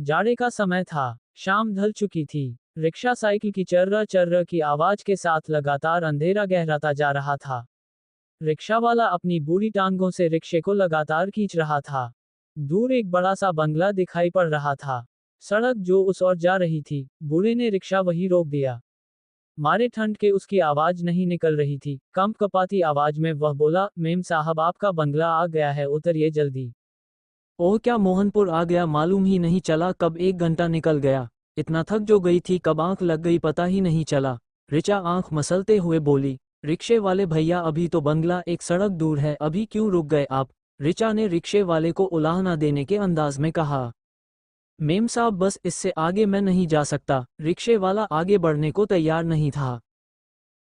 जाड़े का समय था। शाम ढल चुकी थी। रिक्शा साइकिल की चर्रा चर्रा की आवाज के साथ लगातार अंधेरा गहराता जा रहा था। रिक्शा वाला अपनी बूढ़ी टांगों से रिक्शे को लगातार खींच रहा था। दूर एक बड़ा सा बंगला दिखाई पड़ रहा था। सड़क जो उस ओर जा रही थी, बूढ़े ने रिक्शा वहीं रोक दिया। मारे ठंड के उसकी आवाज नहीं निकल रही थी। कंपकपाती आवाज में वह बोला, मेम साहब आपका बंगला आ गया है, उतरिए जल्दी। ओह क्या मोहनपुर आ गया, मालूम ही नहीं चला कब 1 घंटा निकल गया। इतना थक जो गई थी कब आंख लग गई पता ही नहीं चला। रिचा आंख मसलते हुए बोली। रिक्शे वाले भैया अभी तो बंगला एक सड़क दूर है, अभी क्यों रुक गए आप? रिचा ने रिक्शे वाले को उलाहना देने के अंदाज में कहा। मेम साहब बस इससे आगे मैं नहीं जा सकता। रिक्शे वाला आगे बढ़ने को तैयार नहीं था।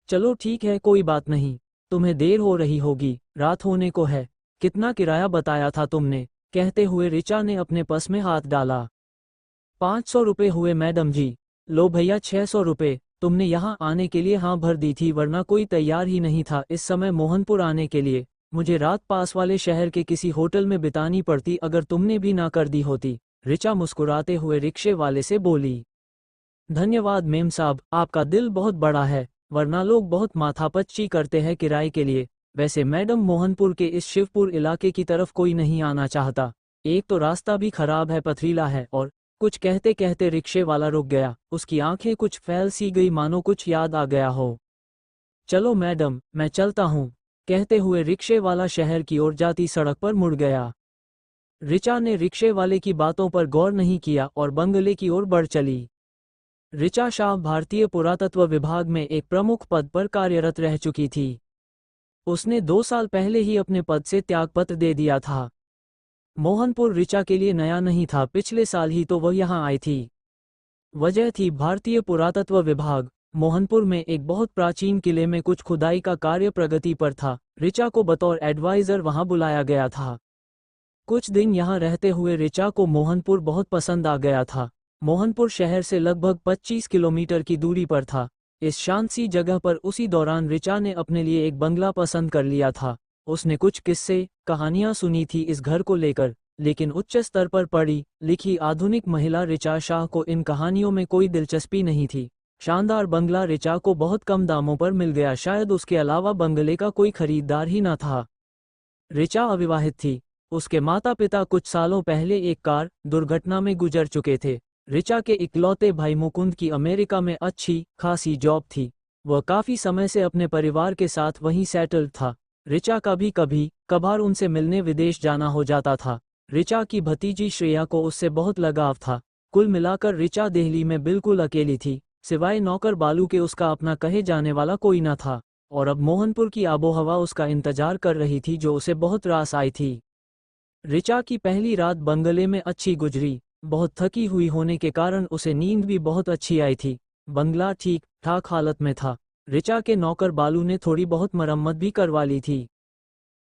चलो ठीक है कोई बात नहीं, तुम्हें देर हो रही होगी, रात होने को है। कितना किराया बताया था तुमने? कहते हुए रिचा ने अपने पर्स में हाथ डाला। 500 रुपये हुए मैडम जी। लो भैया 600 रुपये। तुमने यहाँ आने के लिए हाँ भर दी थी, वरना कोई तैयार ही नहीं था इस समय मोहनपुर आने के लिए। मुझे रात पास वाले शहर के किसी होटल में बितानी पड़ती अगर तुमने भी ना कर दी होती। रिचा मुस्कुराते हुए रिक्शे वाले से बोली। धन्यवाद मेम साहब, आपका दिल बहुत बड़ा है, वरना लोग बहुत माथापच्ची करते हैं किराए के लिए। वैसे मैडम मोहनपुर के इस शिवपुर इलाके की तरफ कोई नहीं आना चाहता। एक तो रास्ता भी खराब है, पथरीला है, और कुछ कहते कहते रिक्शे वाला रुक गया। उसकी आंखें कुछ फैल सी गई मानो कुछ याद आ गया हो। चलो मैडम मैं चलता हूँ, कहते हुए रिक्शे वाला शहर की ओर जाती सड़क पर मुड़ गया। रिचा ने रिक्शे वाले की बातों पर गौर नहीं किया और बंगले की ओर बढ़ चली। रिचा शाह भारतीय पुरातत्व विभाग में एक प्रमुख पद पर कार्यरत रह चुकी थी। उसने 2 साल पहले ही अपने पद से त्यागपत्र दे दिया था। मोहनपुर रिचा के लिए नया नहीं था, पिछले साल ही तो वह यहाँ आई थी। वजह थी भारतीय पुरातत्व विभाग। मोहनपुर में एक बहुत प्राचीन किले में कुछ खुदाई का कार्य प्रगति पर था। रिचा को बतौर एडवाइजर वहां बुलाया गया था। कुछ दिन यहाँ रहते हुए रिचा को मोहनपुर बहुत पसंद आ गया था। मोहनपुर शहर से लगभग 25 किलोमीटर की दूरी पर था। इस शांत सी जगह पर उसी दौरान रिचा ने अपने लिए एक बंगला पसंद कर लिया था। उसने कुछ किस्से कहानियां सुनी थी इस घर को लेकर, लेकिन उच्च स्तर पर पढ़ी लिखी आधुनिक महिला रिचा शाह को इन कहानियों में कोई दिलचस्पी नहीं थी। शानदार बंगला रिचा को बहुत कम दामों पर मिल गया, शायद उसके अलावा बंगले का कोई खरीदार ही न था। रिचा अविवाहित थी। उसके माता पिता कुछ सालों पहले एक कार दुर्घटना में गुजर चुके थे। रिचा के इकलौते भाई मुकुंद की अमेरिका में अच्छी खासी जॉब थी। वह काफी समय से अपने परिवार के साथ वहीं सेटल्ड था। रिचा का भी कभी कभार उनसे मिलने विदेश जाना हो जाता था। रिचा की भतीजी श्रेया को उससे बहुत लगाव था। कुल मिलाकर रिचा दिल्ली में बिल्कुल अकेली थी, सिवाय नौकर बालू के उसका अपना कहे जाने वाला कोई न था। और अब मोहनपुर की आबोहवा उसका इंतजार कर रही थी जो उसे बहुत रास आई थी। रिचा की पहली रात बंगले में अच्छी गुजरी। बहुत थकी हुई होने के कारण उसे नींद भी बहुत अच्छी आई थी। बंगला ठीक ठाक हालत में था। रिचा के नौकर बालू ने थोड़ी बहुत मरम्मत भी करवा ली थी।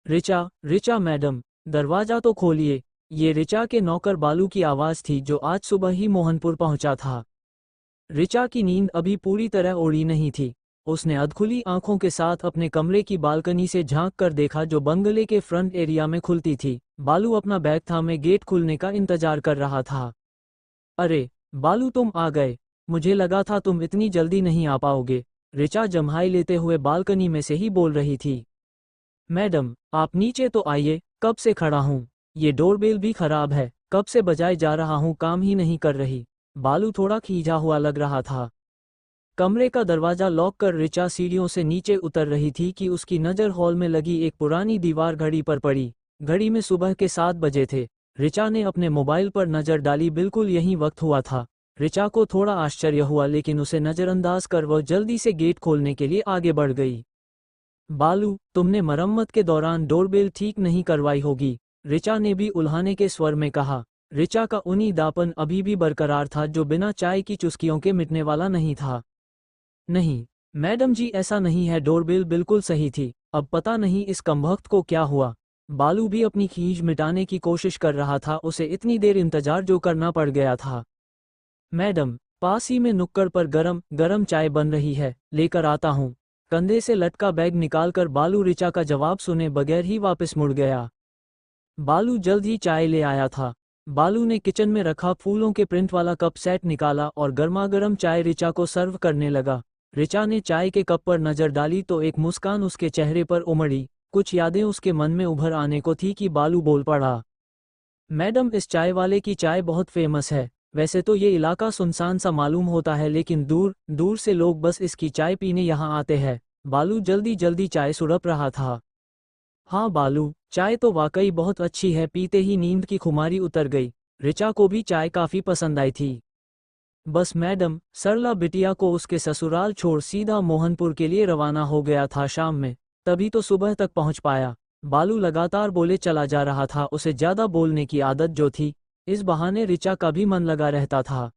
रिचा रिचा मैडम, दरवाजा तो खोलिए। ये रिचा के नौकर बालू की आवाज़ थी जो आज सुबह ही मोहनपुर पहुंचा था। रिचा की नींद अभी पूरी तरह उड़ी नहीं थी। उसने अधखुली आंखों के साथ अपने कमरे की बालकनी से झांक कर देखा जो बंगले के फ्रंट एरिया में खुलती थी। बालू अपना बैग थामे गेट खुलने का इंतजार कर रहा था। अरे बालू तुम आ गए, मुझे लगा था तुम इतनी जल्दी नहीं आ पाओगे। रिचा जम्हाई लेते हुए बालकनी में से ही बोल रही थी। मैडम आप नीचे तो आइए, कब से खड़ा हूँ। ये डोरबेल भी खराब है, कब से बजाए जा रहा हूँ काम ही नहीं कर रही। बालू थोड़ा खींचा हुआ लग रहा था। कमरे का दरवाजा लॉक कर रिचा सीढ़ियों से नीचे उतर रही थी कि उसकी नज़र हॉल में लगी एक पुरानी दीवार घड़ी पर पड़ी। घड़ी में सुबह के 7 बजे थे। रिचा ने अपने मोबाइल पर नज़र डाली, बिल्कुल यही वक्त हुआ था। रिचा को थोड़ा आश्चर्य हुआ, लेकिन उसे नज़रअंदाज कर वह जल्दी से गेट खोलने के लिए आगे बढ़ गई। बालू तुमने मरम्मत के दौरान डोरबेल ठीक नहीं करवाई होगी, रिचा ने भी उल्हाने के स्वर में कहा। रिचा का उन्नीदापन अभी भी बरकरार था जो बिना चाय की चुस्कियों के मिटने वाला नहीं था। नहीं मैडम जी, ऐसा नहीं है, डोरबेल बिल्कुल सही थी। अब पता नहीं इस कमबख्त को क्या हुआ। बालू भी अपनी खींच मिटाने की कोशिश कर रहा था, उसे इतनी देर इंतजार जो करना पड़ गया था। मैडम पास ही में नुक्कड़ पर गरम गरम चाय बन रही है, लेकर आता हूँ। कंधे से लटका बैग निकालकर बालू रिचा का जवाब सुने बगैर ही वापस मुड़ गया। बालू जल्द ही चाय ले आया था। बालू ने किचन में रखा फूलों के प्रिंट वाला कप सेट निकाला और गर्मागर्म चाय रिचा को सर्व करने लगा। रिचा ने चाय के कप पर नजर डाली तो एक मुस्कान उसके चेहरे पर उमड़ी। कुछ यादें उसके मन में उभर आने को थी कि बालू बोल पड़ा, मैडम, इस चाय वाले की चाय बहुत फेमस है। वैसे तो ये इलाका सुनसान सा मालूम होता है, लेकिन दूर दूर से लोग बस इसकी चाय पीने यहाँ आते हैं। बालू जल्दी जल्दी चाय सुड़प रहा था। हाँ बालू, चाय तो वाकई बहुत अच्छी है। पीते ही नींद की खुमारी उतर गई। रिचा को भी चाय काफी पसंद आई थी। बस मैडम, सरला बिटिया को उसके ससुराल छोड़ सीधा मोहनपुर के लिए रवाना हो गया था शाम में, तभी तो सुबह तक पहुंच पाया। बालू लगातार बोले चला जा रहा था। उसे ज्यादा बोलने की आदत जो थी, इस बहाने रिचा का भी मन लगा रहता था।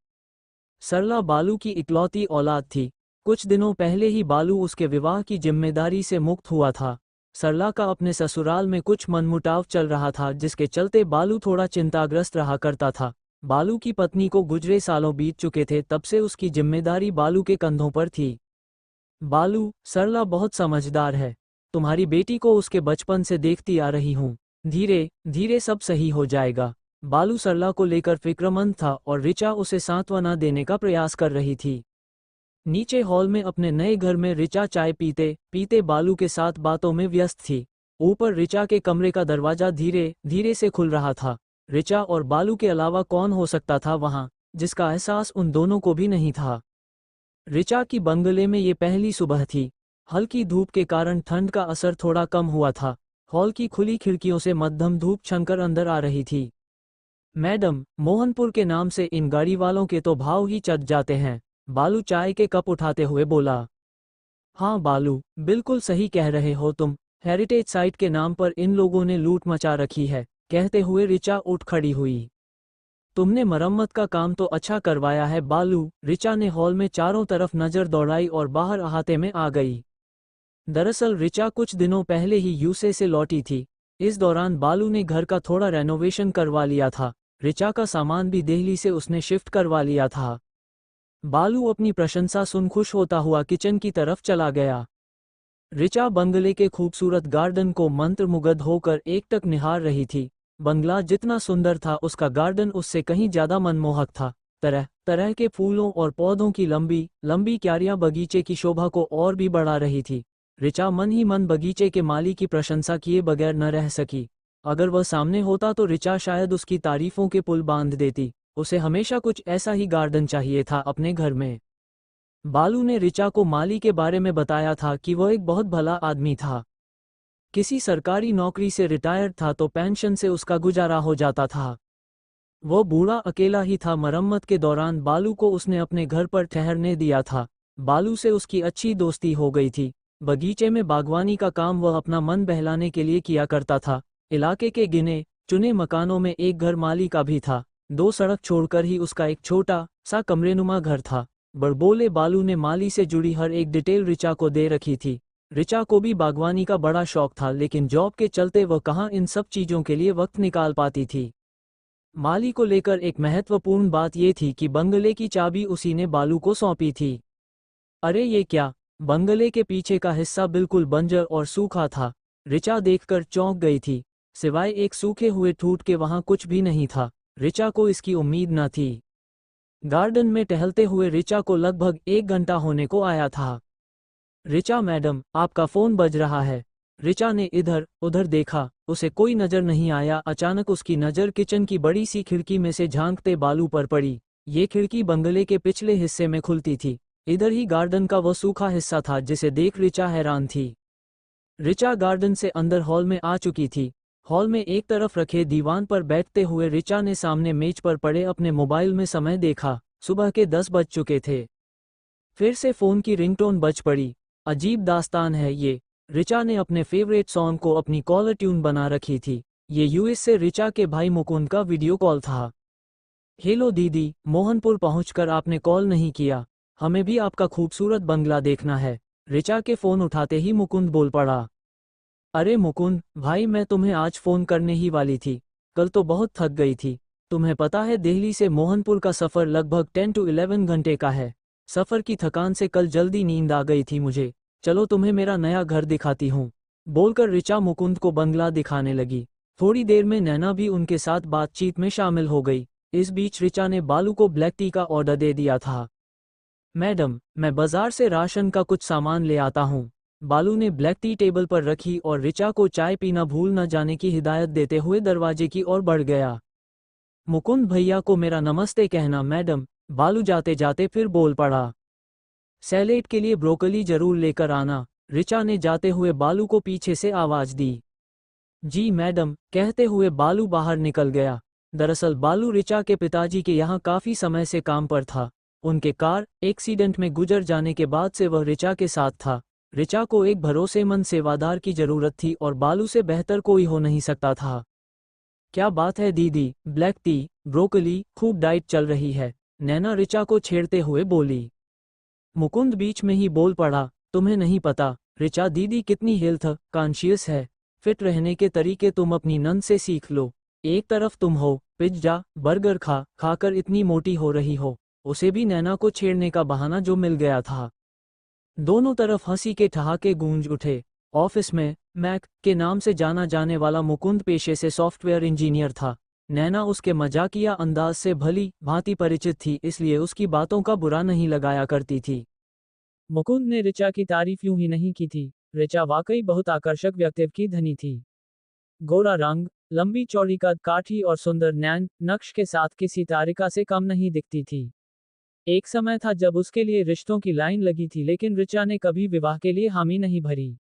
सरला बालू की इकलौती औलाद थी। कुछ दिनों पहले ही बालू उसके विवाह की जिम्मेदारी से मुक्त हुआ था। सरला का अपने ससुराल में कुछ मनमुटाव चल रहा था, जिसके चलते बालू थोड़ा चिंताग्रस्त रहा करता था। बालू की पत्नी को गुजरे सालों बीत चुके थे, तब से उसकी जिम्मेदारी बालू के कंधों पर थी। बालू, सरला बहुत समझदार है। तुम्हारी बेटी को उसके बचपन से देखती आ रही हूँ। धीरे धीरे सब सही हो जाएगा। बालू सरला को लेकर फिक्रमंद था और रिचा उसे सांत्वना देने का प्रयास कर रही थी। नीचे हॉल में अपने नए घर में रिचा चाय पीते पीते बालू के साथ बातों में व्यस्त थी। ऊपर रिचा के कमरे का दरवाजा धीरे धीरे से खुल रहा था। रिचा और बालू के अलावा कौन हो सकता था वहां, जिसका एहसास उन दोनों को भी नहीं था। रिचा की बंगले में ये पहली सुबह थी। हल्की धूप के कारण ठंड का असर थोड़ा कम हुआ था। हॉल की खुली खिड़कियों से मध्यम धूप छनकर अंदर आ रही थी। मैडम, मोहनपुर के नाम से इन गाड़ी वालों के तो भाव ही चढ़ जाते हैं। बालू चाय के कप उठाते हुए बोला। हाँ बालू, बिल्कुल सही कह रहे हो तुम। हेरिटेज साइट के नाम पर इन लोगों ने लूट मचा रखी है। कहते हुए रिचा उठ खड़ी हुई। तुमने मरम्मत का काम तो अच्छा करवाया है बालू। रिचा ने हॉल में चारों तरफ नजर दौड़ाई और बाहर अहाते में आ गई। दरअसल रिचा कुछ दिनों पहले ही यूएसए से लौटी थी। इस दौरान बालू ने घर का थोड़ा रेनोवेशन करवा लिया था। रिचा का सामान भी दिल्ली से उसने शिफ्ट करवा लिया था। बालू अपनी प्रशंसा सुन खुश होता हुआ किचन की तरफ चला गया। रिचा बंगले के खूबसूरत गार्डन को मंत्रमुग्ध होकर एकटक निहार रही थी। बंगला जितना सुंदर था, उसका गार्डन उससे कहीं ज्यादा मनमोहक था। तरह तरह के फूलों और पौधों की लंबी लंबी क्यारियां बगीचे की शोभा को और भी बढ़ा रही थी। रिचा मन ही मन बगीचे के माली की प्रशंसा किए बगैर न रह सकी। अगर वह सामने होता तो रिचा शायद उसकी तारीफों के पुल बांध देती। उसे हमेशा कुछ ऐसा ही गार्डन चाहिए था अपने घर में। बालू ने रिचा को माली के बारे में बताया था कि वह एक बहुत भला आदमी था। किसी सरकारी नौकरी से रिटायर था तो पेंशन से उसका गुजारा हो जाता था। वह बूढ़ा अकेला ही था। मरम्मत के दौरान बालू को उसने अपने घर पर ठहरने दिया था। बालू से उसकी अच्छी दोस्ती हो गई थी। बगीचे में बागवानी का काम वह अपना मन बहलाने के लिए किया करता था। इलाके के गिने चुने मकानों में एक घर माली का भी था। 2 सड़क छोड़कर ही उसका एक छोटा सा कमरेनुमा घर था। बड़बोले बालू ने माली से जुड़ी हर एक डिटेल रिचा को दे रखी थी। रिचा को भी बागवानी का बड़ा शौक था, लेकिन जॉब के चलते वह कहाँ इन सब चीजों के लिए वक्त निकाल पाती थी। माली को लेकर एक महत्वपूर्ण बात यह थी कि बंगले की चाबी उसी ने बालू को सौंपी थी। अरे ये क्या! बंगले के पीछे का हिस्सा बिल्कुल बंजर और सूखा था। रिचा देखकर चौंक गई थी। सिवाय एक सूखे हुए ठूठ के वहां कुछ भी नहीं था। रिचा को इसकी उम्मीद न थी। गार्डन में टहलते हुए रिचा को लगभग 1 घंटा होने को आया था। रिचा मैडम, आपका फोन बज रहा है। रिचा ने इधर उधर देखा, उसे कोई नजर नहीं आया। अचानक उसकी नजर किचन की बड़ी सी खिड़की में से झांकते बालू पर पड़ी। ये खिड़की बंगले के पिछले हिस्से में खुलती थी। इधर ही गार्डन का वह सूखा हिस्सा था जिसे देख रिचा हैरान थी। रिचा गार्डन से अंदर हॉल में आ चुकी थी। हॉल में एक तरफ रखे दीवान पर बैठते हुए रिचा ने सामने मेज पर पड़े अपने मोबाइल में समय देखा। सुबह के 10 बज चुके थे। फिर से फोन की रिंगटोन बज पड़ी। अजीब दास्तान है ये। रिचा ने अपने फेवरेट सॉन्ग को अपनी कॉलर ट्यून बना रखी थी। ये यूएस से रिचा के भाई मुकुंद का वीडियो कॉल था। हेलो दीदी, मोहनपुर पहुंचकर आपने कॉल नहीं किया। हमें भी आपका खूबसूरत बंगला देखना है। रिचा के फोन उठाते ही मुकुंद बोल पड़ा। अरे मुकुंद भाई, मैं तुम्हें आज फोन करने ही वाली थी। कल तो बहुत थक गई थी। तुम्हें पता है दिल्ली से मोहनपुर का सफ़र लगभग 10 to 11 घंटे का है। सफ़र की थकान से कल जल्दी नींद आ गई थी मुझे। चलो तुम्हें मेरा नया घर दिखाती हूँ। बोलकर रिचा मुकुंद को बंगला दिखाने लगी। थोड़ी देर में नैना भी उनके साथ बातचीत में शामिल हो गई। इस बीच ऋचा ने बालू को ब्लैक टी का ऑर्डर दे दिया था। मैडम, मैं बाजार से राशन का कुछ सामान ले आता हूँ। बालू ने ब्लैक टी टेबल पर रखी और ऋचा को चाय पीना भूल न जाने की हिदायत देते हुए दरवाजे की ओर बढ़ गया। मुकुंद भैया को मेरा नमस्ते कहना मैडम, बालू जाते जाते फिर बोल पड़ा। सैलेड के लिए ब्रोकली जरूर लेकर आना, ऋचा ने जाते हुए बालू को पीछे से आवाज दी। जी मैडम, कहते हुए बालू बाहर निकल गया। दरअसल बालू ऋचा के पिताजी के यहाँ काफी समय से काम पर था। उनके कार एक्सीडेंट में गुजर जाने के बाद से वह ऋचा के साथ था। ऋचा को एक भरोसेमंद सेवादार की जरूरत थी और बालू से बेहतर कोई हो नहीं सकता था। क्या बात है दीदी, ब्लैक टी, ब्रोकली, खूब डाइट चल रही है, नैना ऋचा को छेड़ते हुए बोली। मुकुंद बीच में ही बोल पड़ा, तुम्हें नहीं पता ऋचा दीदी कितनी हेल्थ कॉन्शियस है। फिट रहने के तरीके तुम अपनी नंद से सीख लो। एक तरफ तुम हो पिज्जा बर्गर खाकर इतनी मोटी हो रही हो, उसे भी नैना को छेड़ने का बहाना जो मिल गया था। दोनों तरफ हंसी के ठहाके गूंज उठे। ऑफिस में मैक के नाम से जाना जाने वाला मुकुंद पेशे से सॉफ्टवेयर इंजीनियर था। नैना उसके मजाकिया अंदाज से भली भांति परिचित थी, इसलिए उसकी बातों का बुरा नहीं लगाया करती थी। मुकुंद ने ऋचा की तारीफ यूं ही नहीं की थी। ऋचा वाकई बहुत आकर्षक व्यक्तित्व की धनी थी। गोरा रंग, लंबी चौड़ी कद काठी और सुंदर नैन नक्श के साथ किसी तारिका से कम नहीं दिखती थी। एक समय था जब उसके लिए रिश्तों की लाइन लगी थी, लेकिन ऋचा ने कभी विवाह के लिए हामी नहीं भरी।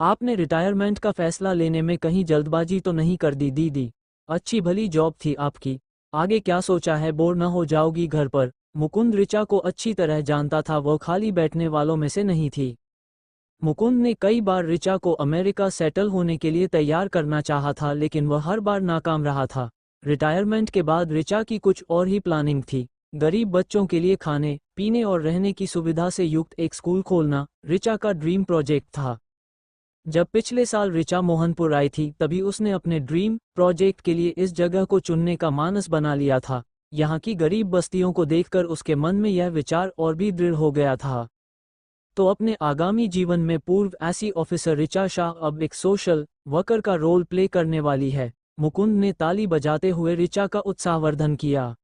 आपने रिटायरमेंट का फैसला लेने में कहीं जल्दबाजी तो नहीं कर दी दीदी? अच्छी भली जॉब थी आपकी, आगे क्या सोचा है? बोर न हो जाओगी घर पर? मुकुंद ऋचा को अच्छी तरह जानता था, वो खाली बैठने वालों में से नहीं थी। मुकुंद ने कई बार ऋचा को अमेरिका सेटल होने के लिए तैयार करना चाहा था, लेकिन वह हर बार नाकाम रहा था। रिटायरमेंट के बाद ऋचा की कुछ और ही प्लानिंग थी। गरीब बच्चों के लिए खाने पीने और रहने की सुविधा से युक्त एक स्कूल खोलना ऋचा का ड्रीम प्रोजेक्ट था। जब पिछले साल ऋचा मोहनपुर आई थी, तभी उसने अपने ड्रीम प्रोजेक्ट के लिए इस जगह को चुनने का मानस बना लिया था। यहाँ की गरीब बस्तियों को देखकर उसके मन में यह विचार और भी दृढ़ हो गया था। तो अपने आगामी जीवन में पूर्व ऐसी ऑफिसर ऋचा शाह अब एक सोशल वर्कर का रोल प्ले करने वाली है। मुकुंद ने ताली बजाते हुए ऋचा का उत्साहवर्धन किया।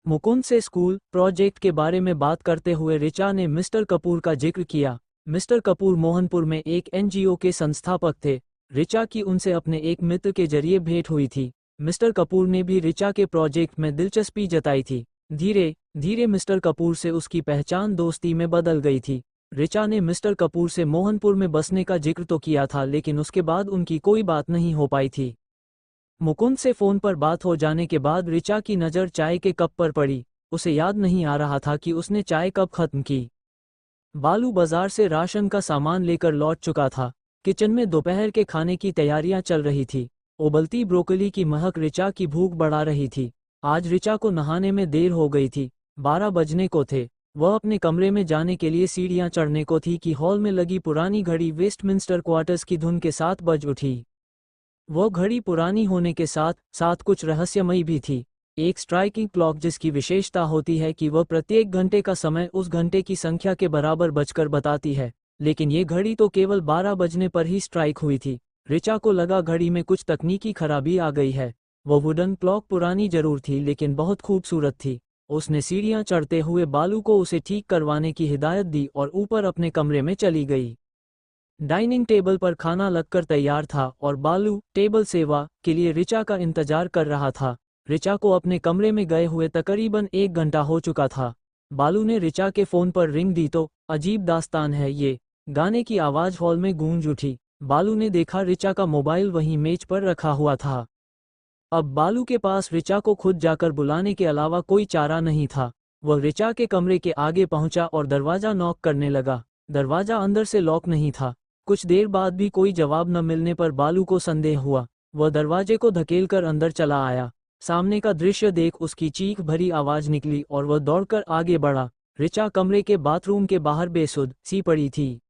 मुकुंद से स्कूल प्रोजेक्ट के बारे में बात करते हुए ऋचा ने मिस्टर कपूर का जिक्र किया। मिस्टर कपूर मोहनपुर में एक एनजीओ के संस्थापक थे। ऋचा की उनसे अपने एक मित्र के जरिए भेंट हुई थी। मिस्टर कपूर ने भी ऋचा के प्रोजेक्ट में दिलचस्पी जताई थी। धीरे धीरे मिस्टर कपूर से उसकी पहचान दोस्ती में बदल गई थी। ऋचा ने मिस्टर कपूर से मोहनपुर में बसने का जिक्र तो किया था, लेकिन उसके बाद उनकी कोई बात नहीं हो पाई थी। मुकुंद से फोन पर बात हो जाने के बाद ऋचा की नज़र चाय के कप पर पड़ी। उसे याद नहीं आ रहा था कि उसने चाय कब खत्म की। बालू बाजार से राशन का सामान लेकर लौट चुका था। किचन में दोपहर के खाने की तैयारियां चल रही थी। उबलती ब्रोकली की महक ऋचा की भूख बढ़ा रही थी। आज ऋचा को नहाने में देर हो गई थी। 12 बजने को थे। वह अपने कमरे में जाने के लिए सीढ़ियां चढ़ने को थी कि हॉल में लगी पुरानी घड़ी वेस्टमिंस्टर क्वार्टर्स की धुन के साथ बज उठी। वो घड़ी पुरानी होने के साथ साथ कुछ रहस्यमयी भी थी। एक स्ट्राइकिंग क्लॉक जिसकी विशेषता होती है कि वह प्रत्येक घंटे का समय उस घंटे की संख्या के बराबर बजकर बताती है, लेकिन ये घड़ी तो केवल 12 बजने पर ही स्ट्राइक हुई थी। ऋचा को लगा घड़ी में कुछ तकनीकी खराबी आ गई है। वो वुडन क्लॉक पुरानी जरूर थी, लेकिन बहुत खूबसूरत थी। उसने सीढ़ियां चढ़ते हुए बालू को उसे ठीक करवाने की हिदायत दी और ऊपर अपने कमरे में चली गई। डाइनिंग टेबल पर खाना लगकर तैयार था और बालू टेबल सेवा के लिए ऋचा का इंतजार कर रहा था। ऋचा को अपने कमरे में गए हुए तकरीबन 1 घंटा हो चुका था। बालू ने ऋचा के फोन पर रिंग दी तो अजीब दास्तान है ये, गाने की आवाज हॉल में गूंज उठी। बालू ने देखा ऋचा का मोबाइल वहीं मेज पर रखा हुआ था। अब बालू के पास ऋचा को खुद जाकर बुलाने के अलावा कोई चारा नहीं था। वह ऋचा के कमरे के आगे पहुंचा और दरवाजा नॉक करने लगा। दरवाजा अंदर से लॉक नहीं था। कुछ देर बाद भी कोई जवाब न मिलने पर बालू को संदेह हुआ। वह दरवाजे को धकेलकर अंदर चला आया। सामने का दृश्य देख उसकी चीख भरी आवाज निकली और वह दौड़कर आगे बढ़ा। ऋचा कमरे के बाथरूम के बाहर बेसुध सी पड़ी थी।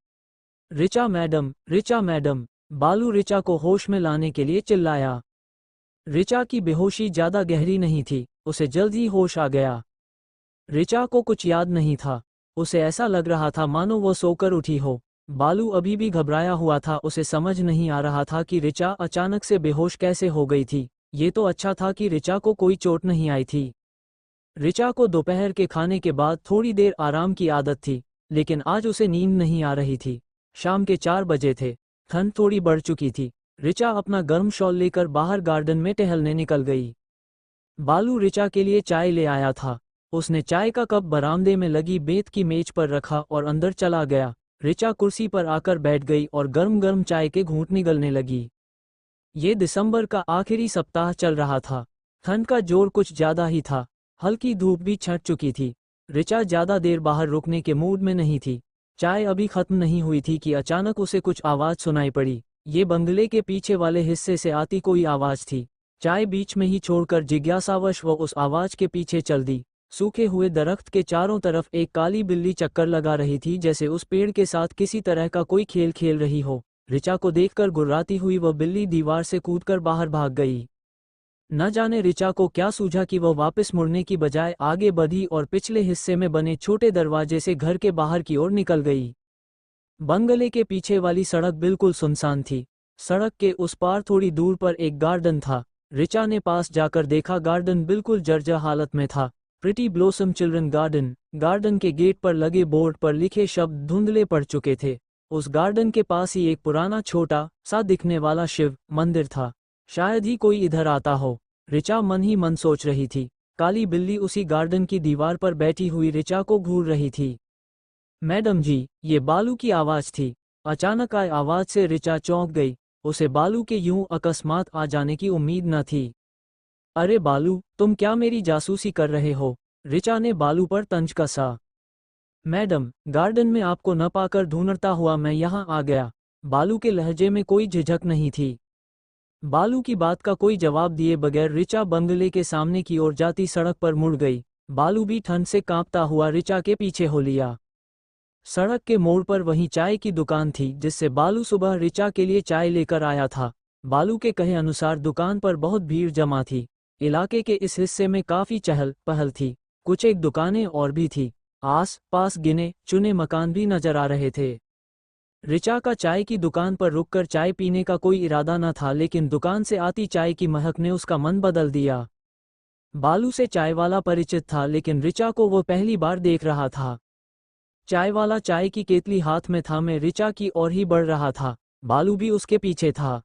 ऋचा मैडम, ऋचा मैडम, बालू ऋचा को होश में लाने के लिए चिल्लाया। ऋचा की बेहोशी ज्यादा गहरी नहीं थी, उसे जल्द ही होश आ गया। ऋचा को कुछ याद नहीं था। उसे ऐसा लग रहा था मानो वो सोकर उठी हो। बालू अभी भी घबराया हुआ था, उसे समझ नहीं आ रहा था कि ऋचा अचानक से बेहोश कैसे हो गई थी। ये तो अच्छा था कि ऋचा को कोई चोट नहीं आई थी। ऋचा को दोपहर के खाने के बाद थोड़ी देर आराम की आदत थी, लेकिन आज उसे नींद नहीं आ रही थी। शाम के 4 बजे थे, ठंड थोड़ी बढ़ चुकी थी। ऋचा अपना गर्म शॉल लेकर बाहर गार्डन में टहलने निकल गई। बालू ऋचा के लिए चाय ले आया था। उसने चाय का कप बरामदे में लगी बेत की मेज पर रखा और अंदर चला गया। ऋचा कुर्सी पर आकर बैठ गई और गर्म गर्म चाय के घूंट निगलने लगी। ये दिसंबर का आखिरी सप्ताह चल रहा था। ठंड का जोर कुछ ज्यादा ही था। हल्की धूप भी छट चुकी थी। ऋचा ज्यादा देर बाहर रुकने के मूड में नहीं थी। चाय अभी खत्म नहीं हुई थी कि अचानक उसे कुछ आवाज सुनाई पड़ी। ये बंगले के पीछे वाले हिस्से से आती कोई आवाज थी। चाय बीच में ही छोड़कर जिज्ञासावश वो उस आवाज के पीछे चल दी। सूखे हुए दरख्त के चारों तरफ एक काली बिल्ली चक्कर लगा रही थी, जैसे उस पेड़ के साथ किसी तरह का कोई खेल खेल रही हो। ऋचा को देखकर गुर्राती हुई वह बिल्ली दीवार से कूदकर बाहर भाग गई। न जाने ऋचा को क्या सूझा कि वह वापस मुड़ने की बजाय आगे बढ़ी और पिछले हिस्से में बने छोटे दरवाजे से घर के बाहर की ओर निकल गई। बंगले के पीछे वाली सड़क बिल्कुल सुनसान थी। सड़क के उस पार थोड़ी दूर पर एक गार्डन था। ऋचा ने पास जाकर देखा, गार्डन बिल्कुल जर्जर हालत में था। Pretty blossom children garden. Garden के गेट पर लगे बोर्ड पर लिखे शब्द धुंधले पड़ चुके थे। उस गार्डन के पास ही एक पुराना छोटा सा दिखने वाला शिव मंदिर था। शायद ही कोई इधर आता हो, ऋचा मन ही मन सोच रही थी। काली बिल्ली उसी गार्डन की दीवार पर बैठी हुई ऋचा को घूर रही थी। मैडम जी, ये बालू की आवाज थी। अचानक आई आवाज से ऋचा चौंक गई। उसे बालू के यूं अकस्मात आ जाने की उम्मीद न थी। अरे बालू, तुम क्या मेरी जासूसी कर रहे हो? ऋचा ने बालू पर तंज कसा। मैडम, गार्डन में आपको न पाकर ढूंढता हुआ मैं यहाँ आ गया। बालू के लहजे में कोई झिझक नहीं थी। बालू की बात का कोई जवाब दिए बगैर ऋचा बंगले के सामने की ओर जाती सड़क पर मुड़ गई। बालू भी ठंड से कांपता हुआ ऋचा के पीछे हो लिया। सड़क के मोड़ पर वहीं चाय की दुकान थी जिससे बालू सुबह ऋचा के लिए चाय लेकर आया था। बालू के कहे अनुसार दुकान पर बहुत भीड़ जमा थी। इलाके के इस हिस्से में काफी चहल पहल थी। कुछ एक दुकानें और भी थी। आस पास गिने चुने मकान भी नजर आ रहे थे। ऋचा का चाय की दुकान पर रुककर चाय पीने का कोई इरादा न था, लेकिन दुकान से आती चाय की महक ने उसका मन बदल दिया। बालू से चाय वाला परिचित था, लेकिन ऋचा को वो पहली बार देख रहा था। चाय वाला चाय की केतली हाथ में थामे ऋचा की ओर ही बढ़ रहा था। बालू भी उसके पीछे था।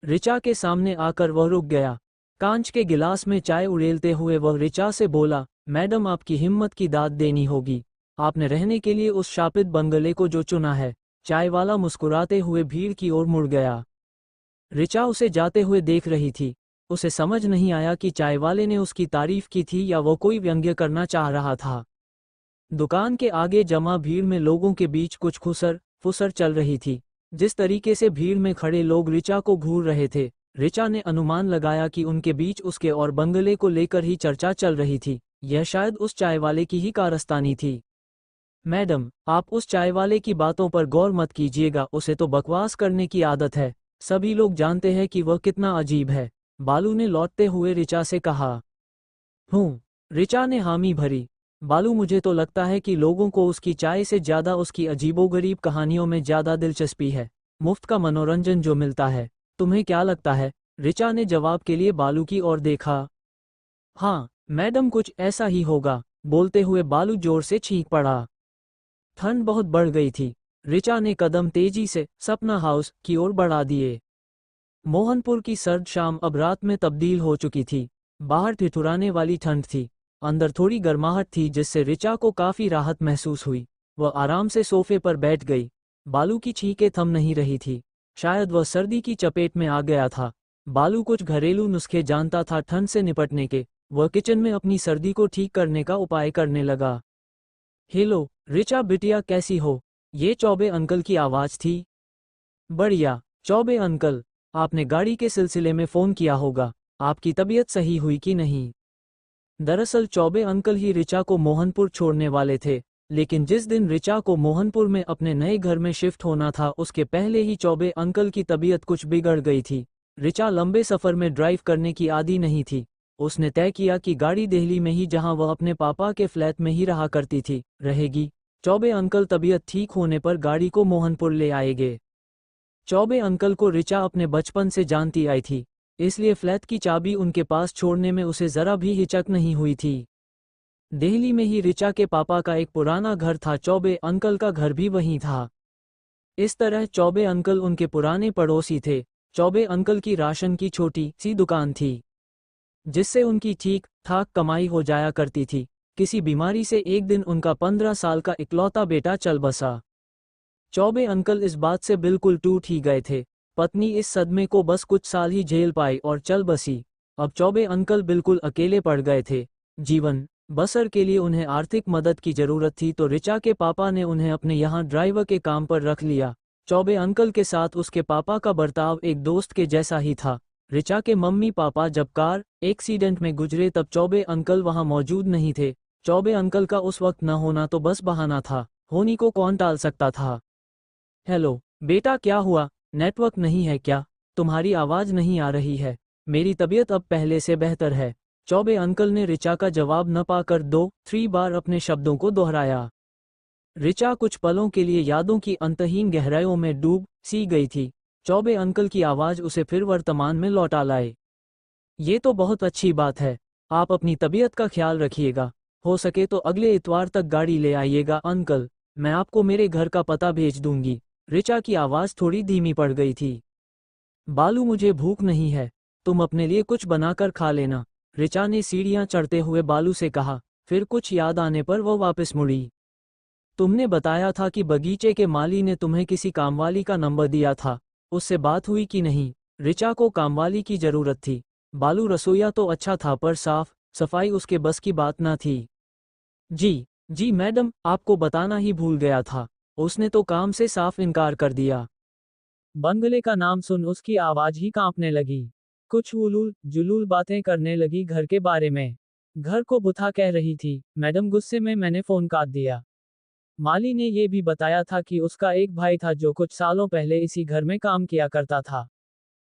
ऋचा के सामने आकर वह रुक गया। कांच के गिलास में चाय उड़ेलते हुए वह ऋचा से बोला, मैडम, आपकी हिम्मत की दाद देनी होगी। आपने रहने के लिए उस शापित बंगले को जो चुना है। चाय वाला मुस्कुराते हुए भीड़ की ओर मुड़ गया। ऋचा उसे जाते हुए देख रही थी। उसे समझ नहीं आया कि चाय वाले ने उसकी तारीफ की थी या वो कोई व्यंग्य करना चाह रहा था। दुकान के आगे जमा भीड़ में लोगों के बीच कुछ खुसर फुसर चल रही थी। जिस तरीके से भीड़ में खड़े लोग ऋचा को घूर रहे थे, ऋचा ने अनुमान लगाया कि उनके बीच उसके और बंगले को लेकर ही चर्चा चल रही थी। यह शायद उस चाय वाले की ही कारस्तानी थी। मैडम, आप उस चाय वाले की बातों पर गौर मत कीजिएगा, उसे तो बकवास करने की आदत है। सभी लोग जानते हैं कि वह कितना अजीब है। बालू ने लौटते हुए ऋचा से कहा। ऋचा ने हामी भरी। बालू, मुझे तो लगता है कि लोगों को उसकी चाय से ज्यादा उसकी अजीबोगरीब कहानियों में ज्यादा दिलचस्पी है। मुफ्त का मनोरंजन जो मिलता है। तुम्हें क्या लगता है? ऋचा ने जवाब के लिए बालू की ओर देखा। हाँ मैडम, कुछ ऐसा ही होगा। बोलते हुए बालू जोर से चीख पड़ा। ठंड बहुत बढ़ गई थी। ऋचा ने कदम तेजी से सपना हाउस की ओर बढ़ा दिए। मोहनपुर की सर्द शाम अब रात में तब्दील हो चुकी थी। बाहर ठिठुराने वाली ठंड थी, अंदर थोड़ी गर्माहट थी, जिससे ऋचा को काफी राहत महसूस हुई। वह आराम से सोफे पर बैठ गई। बालू की छींकें थम नहीं रही थी। शायद वह सर्दी की चपेट में आ गया था। बालू कुछ घरेलू नुस्खे जानता था ठंड से निपटने के। वह किचन में अपनी सर्दी को ठीक करने का उपाय करने लगा। हेलो ऋचा बिटिया, कैसी हो? ये चौबे अंकल की आवाज थी। बढ़िया। चौबे अंकल, आपने गाड़ी के सिलसिले में फोन किया होगा। आपकी तबीयत सही हुई कि नहीं? दरअसल चौबे अंकल ही ऋचा को मोहनपुर छोड़ने वाले थे, लेकिन जिस दिन ऋचा को मोहनपुर में अपने नए घर में शिफ्ट होना था, उसके पहले ही चौबे अंकल की तबीयत कुछ बिगड़ गई थी। ऋचा लंबे सफर में ड्राइव करने की आदी नहीं थी। उसने तय किया कि गाड़ी दिल्ली में ही, जहां वह अपने पापा के फ्लैट में ही रहा करती थी, रहेगी। चौबे अंकल तबीयत ठीक होने पर गाड़ी को मोहनपुर ले आएंगे। चौबे अंकल को ऋचा अपने बचपन से जानती आई थी, इसलिए फ्लैट की चाबी उनके पास छोड़ने में उसे जरा भी हिचक नहीं हुई थी। दिल्ली में ही ऋचा के पापा का एक पुराना घर था, चौबे अंकल का घर भी वहीं था। इस तरह चौबे अंकल उनके पुराने पड़ोसी थे। चौबे अंकल की राशन की छोटी सी दुकान थी, जिससे उनकी ठीक ठाक कमाई हो जाया करती थी। किसी बीमारी से एक दिन उनका 15 साल का इकलौता बेटा चल बसा। चौबे अंकल इस बात से बिल्कुल टूट ही गए थे। पत्नी इस सदमे को बस कुछ साल ही झेल पाई और चल बसी। अब चौबे अंकल बिल्कुल अकेले पड़ गए थे। जीवन बसर के लिए उन्हें आर्थिक मदद की जरूरत थी, तो ऋचा के पापा ने उन्हें अपने यहाँ ड्राइवर के काम पर रख लिया। चौबे अंकल के साथ उसके पापा का बर्ताव एक दोस्त के जैसा ही था। ऋचा के मम्मी पापा जब कार एक्सीडेंट में गुजरे तब चौबे अंकल वहां मौजूद नहीं थे। चौबे अंकल का उस वक्त न होना तो बस बहाना था, होनी को कौन टाल सकता था। हेलो बेटा, क्या हुआ? नेटवर्क नहीं है क्या? तुम्हारी आवाज़ नहीं आ रही है। मेरी तबीयत अब पहले से बेहतर है। चौबे अंकल ने ऋचा का जवाब न पाकर 2-3 बार अपने शब्दों को दोहराया। ऋचा कुछ पलों के लिए यादों की अंतहीन गहराइयों में डूब सी गई थी। चौबे अंकल की आवाज़ उसे फिर वर्तमान में लौटा लाए। ये तो बहुत अच्छी बात है। आप अपनी तबीयत का ख्याल रखिएगा। हो सके तो अगले इतवार तक गाड़ी ले आइएगा अंकल। मैं आपको मेरे घर का पता भेज दूंगी। ऋचा की आवाज़ थोड़ी धीमी पड़ गई थी। बालू, मुझे भूख नहीं है, तुम अपने लिए कुछ बनाकर खा लेना। ऋचा ने सीढ़ियां चढ़ते हुए बालू से कहा। फिर कुछ याद आने पर वो वापस मुड़ी। तुमने बताया था कि बगीचे के माली ने तुम्हें किसी कामवाली का नंबर दिया था, उससे बात हुई कि नहीं? ऋचा को कामवाली की जरूरत थी। बालू, रसोईया तो अच्छा था पर साफ सफाई उसके बस की बात ना थी। जी मैडम, आपको बताना ही भूल गया था, उसने तो काम से साफ इनकार कर दिया। बंगले का नाम सुन उसकी आवाज ही कांपने लगी। कुछ उलूल जुलूल बातें करने लगी घर के बारे में। घर को बुथा कह रही थी। मैडम, गुस्से में मैंने फोन काट दिया। माली ने ये भी बताया था कि उसका एक भाई था जो कुछ सालों पहले इसी घर में काम किया करता था।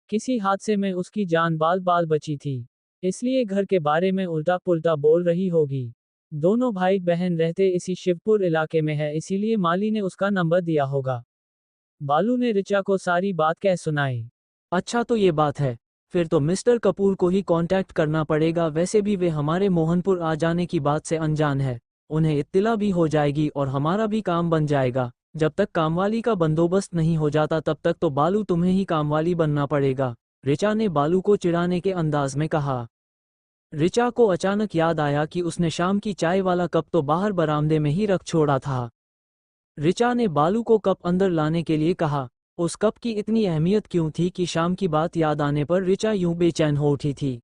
किसी हादसे में उसकी जान बाल बाल बची थी, इसलिए घर के बारे में उल्टा पुल्टा बोल रही होगी। दोनों भाई बहन रहते इसी शिवपुर इलाके में है, इसीलिए माली ने उसका नंबर दिया होगा। बालू ने ऋचा को सारी बात कह सुनाई। अच्छा, तो ये बात है। फिर तो मिस्टर कपूर को ही कांटेक्ट करना पड़ेगा। वैसे भी वे हमारे मोहनपुर आ जाने की बात से अनजान है। उन्हें इत्तिला भी हो जाएगी और हमारा भी काम बन जाएगा। जब तक कामवाली का बंदोबस्त नहीं हो जाता तब तक तो बालू तुम्हें ही कामवाली बनना पड़ेगा, ऋचा ने बालू को चिढ़ाने के अंदाज में कहा। ऋचा को अचानक याद आया कि उसने शाम की चाय वाला कप तो बाहर बरामदे में ही रख छोड़ा था। ऋचा ने बालू को कप अंदर लाने के लिए कहा। उस कप की इतनी अहमियत क्यों थी कि शाम की बात याद आने पर ऋचा यूं बेचैन हो उठी थी।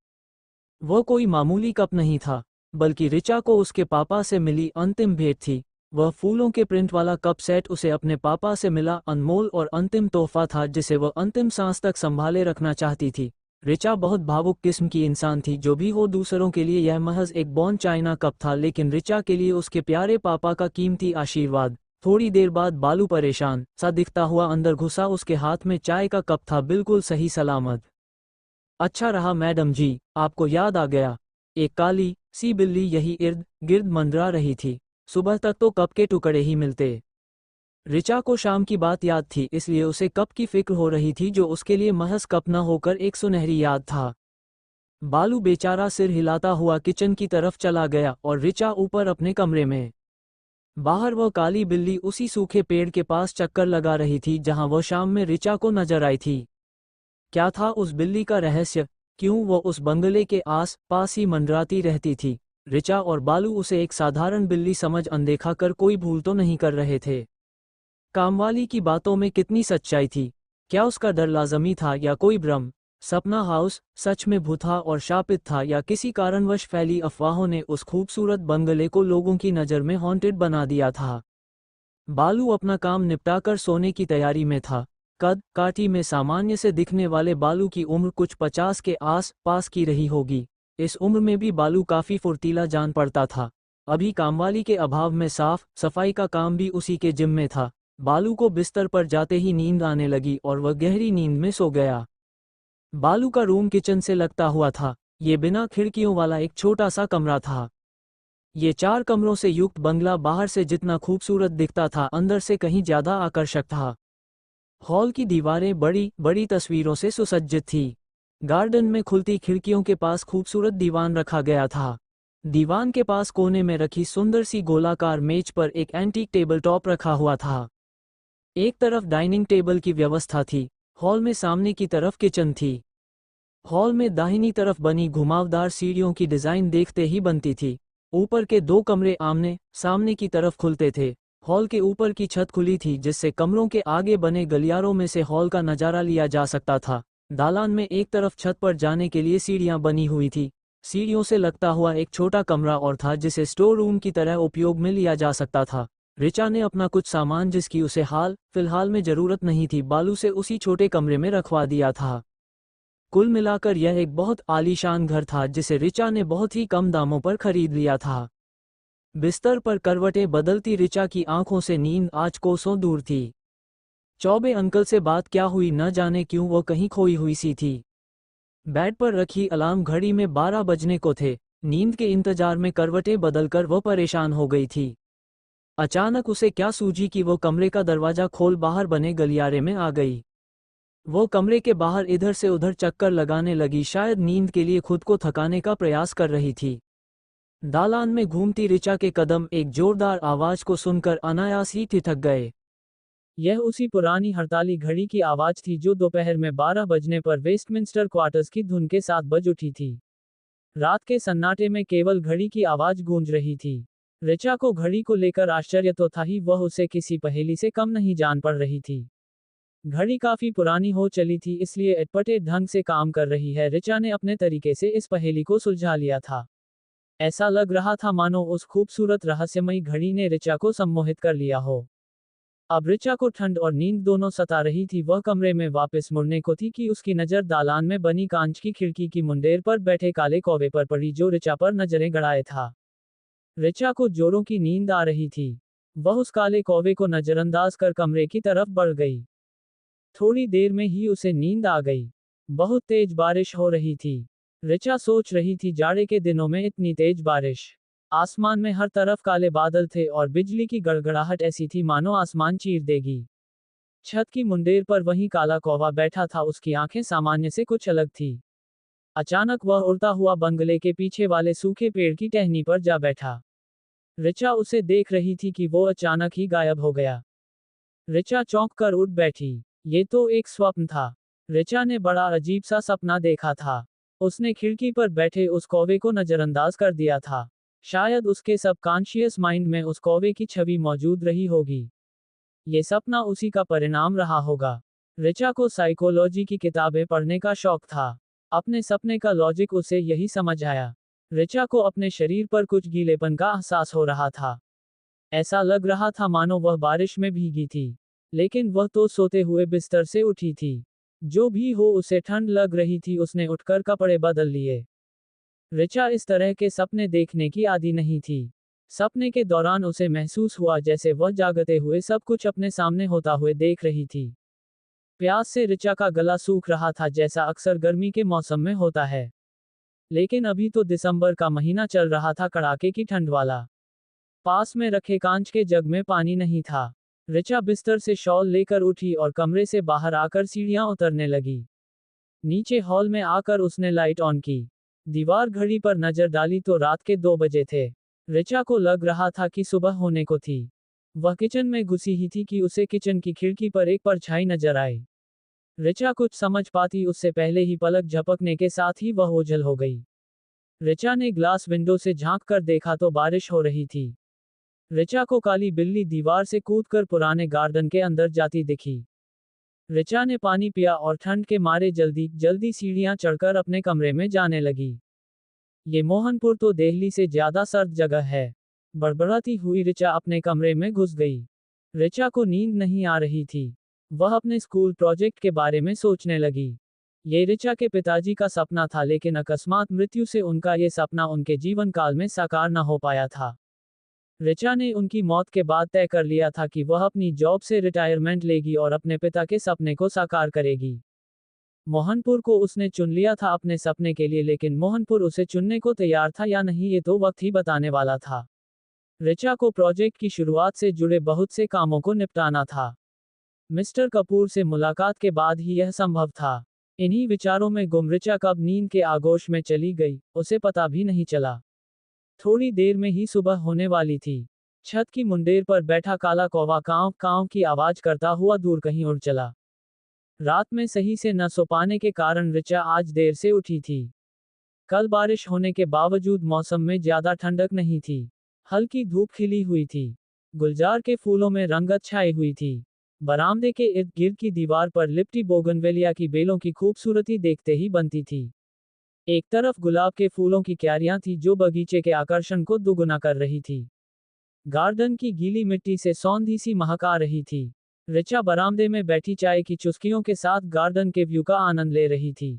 वह कोई मामूली कप नहीं था, बल्कि ऋचा को उसके पापा से मिली अंतिम भेंट थी। वह फूलों के प्रिंट वाला कप सेट उसे अपने पापा से मिला अनमोल और अंतिम तोहफा था, जिसे वह अंतिम सांस तक संभाले रखना चाहती थी। ऋचा बहुत भावुक किस्म की इंसान थी। जो भी हो, दूसरों के लिए यह महज एक बॉन चाइना कप था, लेकिन ऋचा के लिए उसके प्यारे पापा का कीमती आशीर्वाद। थोड़ी देर बाद बालू परेशान सा दिखता हुआ अंदर घुसा। उसके हाथ में चाय का कप था, बिल्कुल सही सलामत। अच्छा रहा मैडम जी, आपको याद आ गया। एक काली सी बिल्ली यही इर्द गिर्द मंडरा रही थी। सुबह तक तो कप के टुकड़े ही मिलते। ऋचा को शाम की बात याद थी, इसलिए उसे कप की फिक्र हो रही थी, जो उसके लिए महज कप न होकर एक सुनहरी याद था। बालू बेचारा सिर हिलाता हुआ किचन की तरफ चला गया और ऋचा ऊपर अपने कमरे में। बाहर वह काली बिल्ली उसी सूखे पेड़ के पास चक्कर लगा रही थी जहां वह शाम में ऋचा को नजर आई थी। क्या था उस बिल्ली का रहस्य? क्यों वह उस बंगले के आस पास ही मंडराती रहती थी? ऋचा और बालू उसे एक साधारण बिल्ली समझ अनदेखा कर कोई भूल तो नहीं कर रहे थे। कामवाली की बातों में कितनी सच्चाई थी? क्या उसका डर लाजमी था या कोई भ्रम? सपना हाउस सच में भूथा और शापित था, या किसी कारणवश फैली अफवाहों ने उस खूबसूरत बंगले को लोगों की नज़र में हॉन्टेड बना दिया था? बालू अपना काम निपटाकर सोने की तैयारी में था। कद काठी में सामान्य से दिखने वाले बालू की उम्र कुछ 50 के आस पास की रही होगी। इस उम्र में भी बालू काफी फुर्तीला जान पड़ता था। अभी कामवाली के अभाव में साफ सफाई का काम भी उसी के जिम्मे में था। बालू को बिस्तर पर जाते ही नींद आने लगी और वह गहरी नींद में सो गया। बालू का रूम किचन से लगता हुआ था। ये बिना खिड़कियों वाला एक छोटा सा कमरा था। ये 4 कमरों से युक्त बंगला बाहर से जितना खूबसूरत दिखता था, अंदर से कहीं ज्यादा आकर्षक था। हॉल की दीवारें बड़ी बड़ी तस्वीरों से सुसज्जित थी। गार्डन में खुलती खिड़कियों के पास खूबसूरत दीवान रखा गया था। दीवान के पास कोने में रखी सुंदर सी गोलाकार मेज पर एक एंटीक टेबल टॉप रखा हुआ था। एक तरफ डाइनिंग टेबल की व्यवस्था थी। हॉल में सामने की तरफ किचन थी। हॉल में दाहिनी तरफ बनी घुमावदार सीढ़ियों की डिजाइन देखते ही बनती थी। ऊपर के 2 कमरे आमने सामने की तरफ खुलते थे। हॉल के ऊपर की छत खुली थी, जिससे कमरों के आगे बने गलियारों में से हॉल का नजारा लिया जा सकता था। दालान में एक तरफ छत पर जाने के लिए सीढ़ियां बनी हुई थी। सीढ़ियों से लगता हुआ एक छोटा कमरा और था, जिसे स्टोर रूम की तरह उपयोग में लिया जा सकता था। रिचा ने अपना कुछ सामान, जिसकी उसे फिलहाल में जरूरत नहीं थी, बालू से उसी छोटे कमरे में रखवा दिया था। कुल मिलाकर यह एक बहुत आलीशान घर था, जिसे रिचा ने बहुत ही कम दामों पर खरीद लिया था। बिस्तर पर करवटें बदलती रिचा की आंखों से नींद आज कोसों दूर थी। चौबे अंकल से बात क्या हुई, न जाने क्यों वो कहीं खोई हुई सी थी। बेड पर रखी अलार्म घड़ी में 12 बजने को थे। नींद के इंतजार में करवटें बदलकर वो परेशान हो गई थी। अचानक उसे क्या सूझी कि वो कमरे का दरवाजा खोल बाहर बने गलियारे में आ गई। वो कमरे के बाहर इधर से उधर चक्कर लगाने लगी, शायद नींद के लिए खुद को थकाने का प्रयास कर रही थी। दालान में घूमती रिचा के कदम एक जोरदार आवाज को सुनकर अनायास ही ठिठक गए। यह उसी पुरानी हड़ताली घड़ी की आवाज थी जो दोपहर में 12 बजने पर वेस्टमिंस्टर क्वार्टर्स की धुन के साथ बज उठी थी। रात के सन्नाटे में केवल घड़ी की आवाज गूंज रही थी। रिचा को घड़ी को लेकर आश्चर्य तो था ही, वह उसे किसी पहेली से कम नहीं जान पड़ रही थी। घड़ी काफी पुरानी हो चली थी, इसलिए अटपटे ढंग से काम कर रही है। रिचा ने अपने तरीके से इस पहेली को सुलझा लिया था। ऐसा लग रहा था मानो उस खूबसूरत रहस्यमयी घड़ी ने रिचा को सम्मोहित कर लिया हो। अब रिचा को ठंड और नींद दोनों सता रही थी। वह कमरे में वापस मुड़ने को थी कि उसकी नजर दालान में बनी कांच की खिड़की की मुंडेर पर बैठे काले कौवे पर पड़ी, जो रिचा पर नजरें गड़ाए था। रिचा को जोरों की नींद आ रही थी। वह उस काले कौवे को नजरअंदाज कर कमरे की तरफ बढ़ गई। थोड़ी देर में ही उसे नींद आ गई। बहुत तेज बारिश हो रही थी। रिचा सोच रही थी, जाड़े के दिनों में इतनी तेज बारिश। आसमान में हर तरफ काले बादल थे और बिजली की गड़गड़ाहट ऐसी थी मानो आसमान चीर देगी। छत की मुंडेर पर वही काला कौवा बैठा था। उसकी आंखें सामान्य से कुछ अलग थी। अचानक वह उड़ता हुआ बंगले के पीछे वाले सूखे पेड़ की टहनी पर जा बैठा। रिचा उसे देख रही थी कि वो अचानक ही गायब हो गया। रिचा चौंक कर उठ बैठी। ये तो एक स्वप्न था। रिचा ने बड़ा अजीब सा सपना देखा था। उसने खिड़की पर बैठे उस कौवे को नजरअंदाज कर दिया था। शायद उसके सबकॉन्शियस माइंड में उस कौवे की छवि मौजूद रही होगी। ये सपना उसी का परिणाम रहा होगा। रिचा को साइकोलॉजी की किताबें पढ़ने का शौक था। अपने सपने का लॉजिक उसे यही समझ आया। रिचा को अपने शरीर पर कुछ गीलेपन का एहसास हो रहा था। ऐसा लग रहा था मानो वह बारिश में भीगी थी। लेकिन वह तो सोते हुए बिस्तर से उठी थी। जो भी हो, उसे ठंड लग रही थी। उसने उठकर कपड़े बदल लिए। रिचा इस तरह के सपने देखने की आदी नहीं थी। सपने के दौरान उसे महसूस हुआ जैसे वह जागते हुए सब कुछ अपने सामने होता हुए देख रही थी। प्यास से रिचा का गला सूख रहा था, जैसा अक्सर गर्मी के मौसम में होता है। लेकिन अभी तो दिसंबर का महीना चल रहा था, कड़ाके की ठंड वाला। पास में रखे कांच के जग में पानी नहीं था। रिचा बिस्तर से शॉल लेकर उठी और कमरे से बाहर आकर सीढ़ियां उतरने लगी। नीचे हॉल में आकर उसने लाइट ऑन की। दीवार घड़ी पर नजर डाली तो रात के 2 बजे थे। रिचा को लग रहा था कि सुबह होने को थी। वह किचन में घुसी ही थी कि उसे किचन की खिड़की पर एक परछाई नजर आई। रिचा कुछ समझ पाती उससे पहले ही पलक झपकने के साथ ही वह ओझल हो गई। रिचा ने ग्लास विंडो से झांक कर देखा तो बारिश हो रही थी। रिचा को काली बिल्ली दीवार से कूदकर पुराने गार्डन के अंदर जाती दिखी। रिचा ने पानी पिया और ठंड के मारे जल्दी जल्दी सीढ़ियां चढ़कर अपने कमरे में जाने लगी। ये मोहनपुर तो दिल्ली से ज्यादा सर्द जगह है। बड़बड़ाती हुई रिचा अपने कमरे में घुस गई। रिचा को नींद नहीं आ रही थी। वह अपने स्कूल प्रोजेक्ट के बारे में सोचने लगी। ये रिचा के पिताजी का सपना था, लेकिन अकस्मात मृत्यु से उनका ये सपना उनके जीवन काल में साकार न हो पाया था। रिचा ने उनकी मौत के बाद तय कर लिया था कि वह अपनी जॉब से रिटायरमेंट लेगी और अपने पिता के सपने को साकार करेगी। मोहनपुर को उसने चुन लिया था अपने सपने के लिए, लेकिन मोहनपुर उसे चुनने को तैयार था या नहीं ये तो वक्त ही बताने वाला था। ऋचा को प्रोजेक्ट की शुरुआत से जुड़े बहुत से कामों को निपटाना था। मिस्टर कपूर से मुलाकात के बाद ही यह संभव था। इन्हीं विचारों में गुम ऋचा कब नींद के आगोश में चली गई, उसे पता भी नहीं चला। थोड़ी देर में ही सुबह होने वाली थी। छत की मुंडेर पर बैठा काला कौवा कांव कांव की आवाज करता हुआ दूर कहीं उड़ चला। रात में सही से न सो पाने के कारण ऋचा आज देर से उठी थी। कल बारिश होने के बावजूद मौसम में ज्यादा ठंडक नहीं थी। हल्की धूप खिली हुई थी। गुलजार के फूलों में रंगत छाई हुई थी। बरामदे के इर्द गिर्द की दीवार पर लिपटी बोगनवेलिया की बेलों की खूबसूरती देखते ही बनती थी। एक तरफ गुलाब के फूलों की क्यारियां थी जो बगीचे के आकर्षण को दुगुना कर रही थी। गार्डन की गीली मिट्टी से सौंधी सी महक आ रही थी। ऋचा बरामदे में बैठी चाय की चुस्कियों के साथ गार्डन के व्यू का आनंद ले रही थी।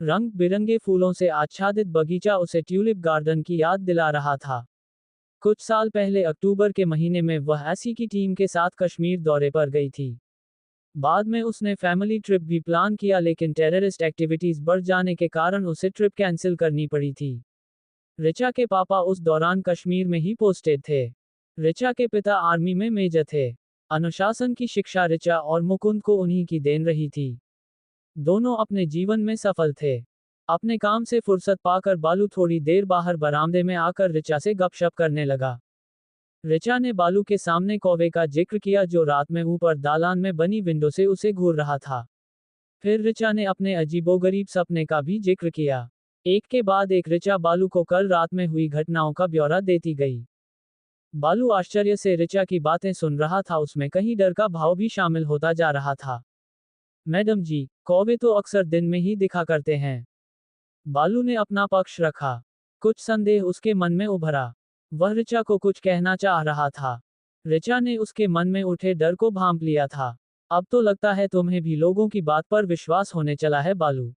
रंग बिरंगे फूलों से आच्छादित बगीचा उसे ट्यूलिप गार्डन की याद दिला रहा था। कुछ साल पहले अक्टूबर के महीने में वह एसी की टीम के साथ कश्मीर दौरे पर गई थी। बाद में उसने फैमिली ट्रिप भी प्लान किया, लेकिन टेररिस्ट एक्टिविटीज बढ़ जाने के कारण उसे ट्रिप कैंसिल करनी पड़ी थी। ऋचा के पापा उस दौरान कश्मीर में ही पोस्टेड थे। ऋचा के पिता आर्मी में मेजर थे। अनुशासन की शिक्षा ऋचा और मुकुंद को उन्हीं की देन रही थी। दोनों अपने जीवन में सफल थे। अपने काम से फुर्सत पाकर बालू थोड़ी देर बाहर बरामदे में आकर ऋचा से गपशप करने लगा। ऋचा ने बालू के सामने कौवे का जिक्र किया जो रात में ऊपर दालान में बनी विंडो से उसे घूर रहा था। फिर ऋचा ने अपने अजीबोगरीब सपने का भी जिक्र किया। एक के बाद एक ऋचा बालू को कल रात में हुई घटनाओं का ब्यौरा देती गई। बालू आश्चर्य से ऋचा की बातें सुन रहा था, उसमें कहीं डर का भाव भी शामिल होता जा रहा था। मैडम जी, कौवे तो अक्सर दिन में ही दिखा करते हैं। बालू ने अपना पक्ष रखा। कुछ संदेह उसके मन में उभरा। वह ऋचा को कुछ कहना चाह रहा था। ऋचा ने उसके मन में उठे डर को भांप लिया था। अब तो लगता है तुम्हें भी लोगों की बात पर विश्वास होने चला है बालू।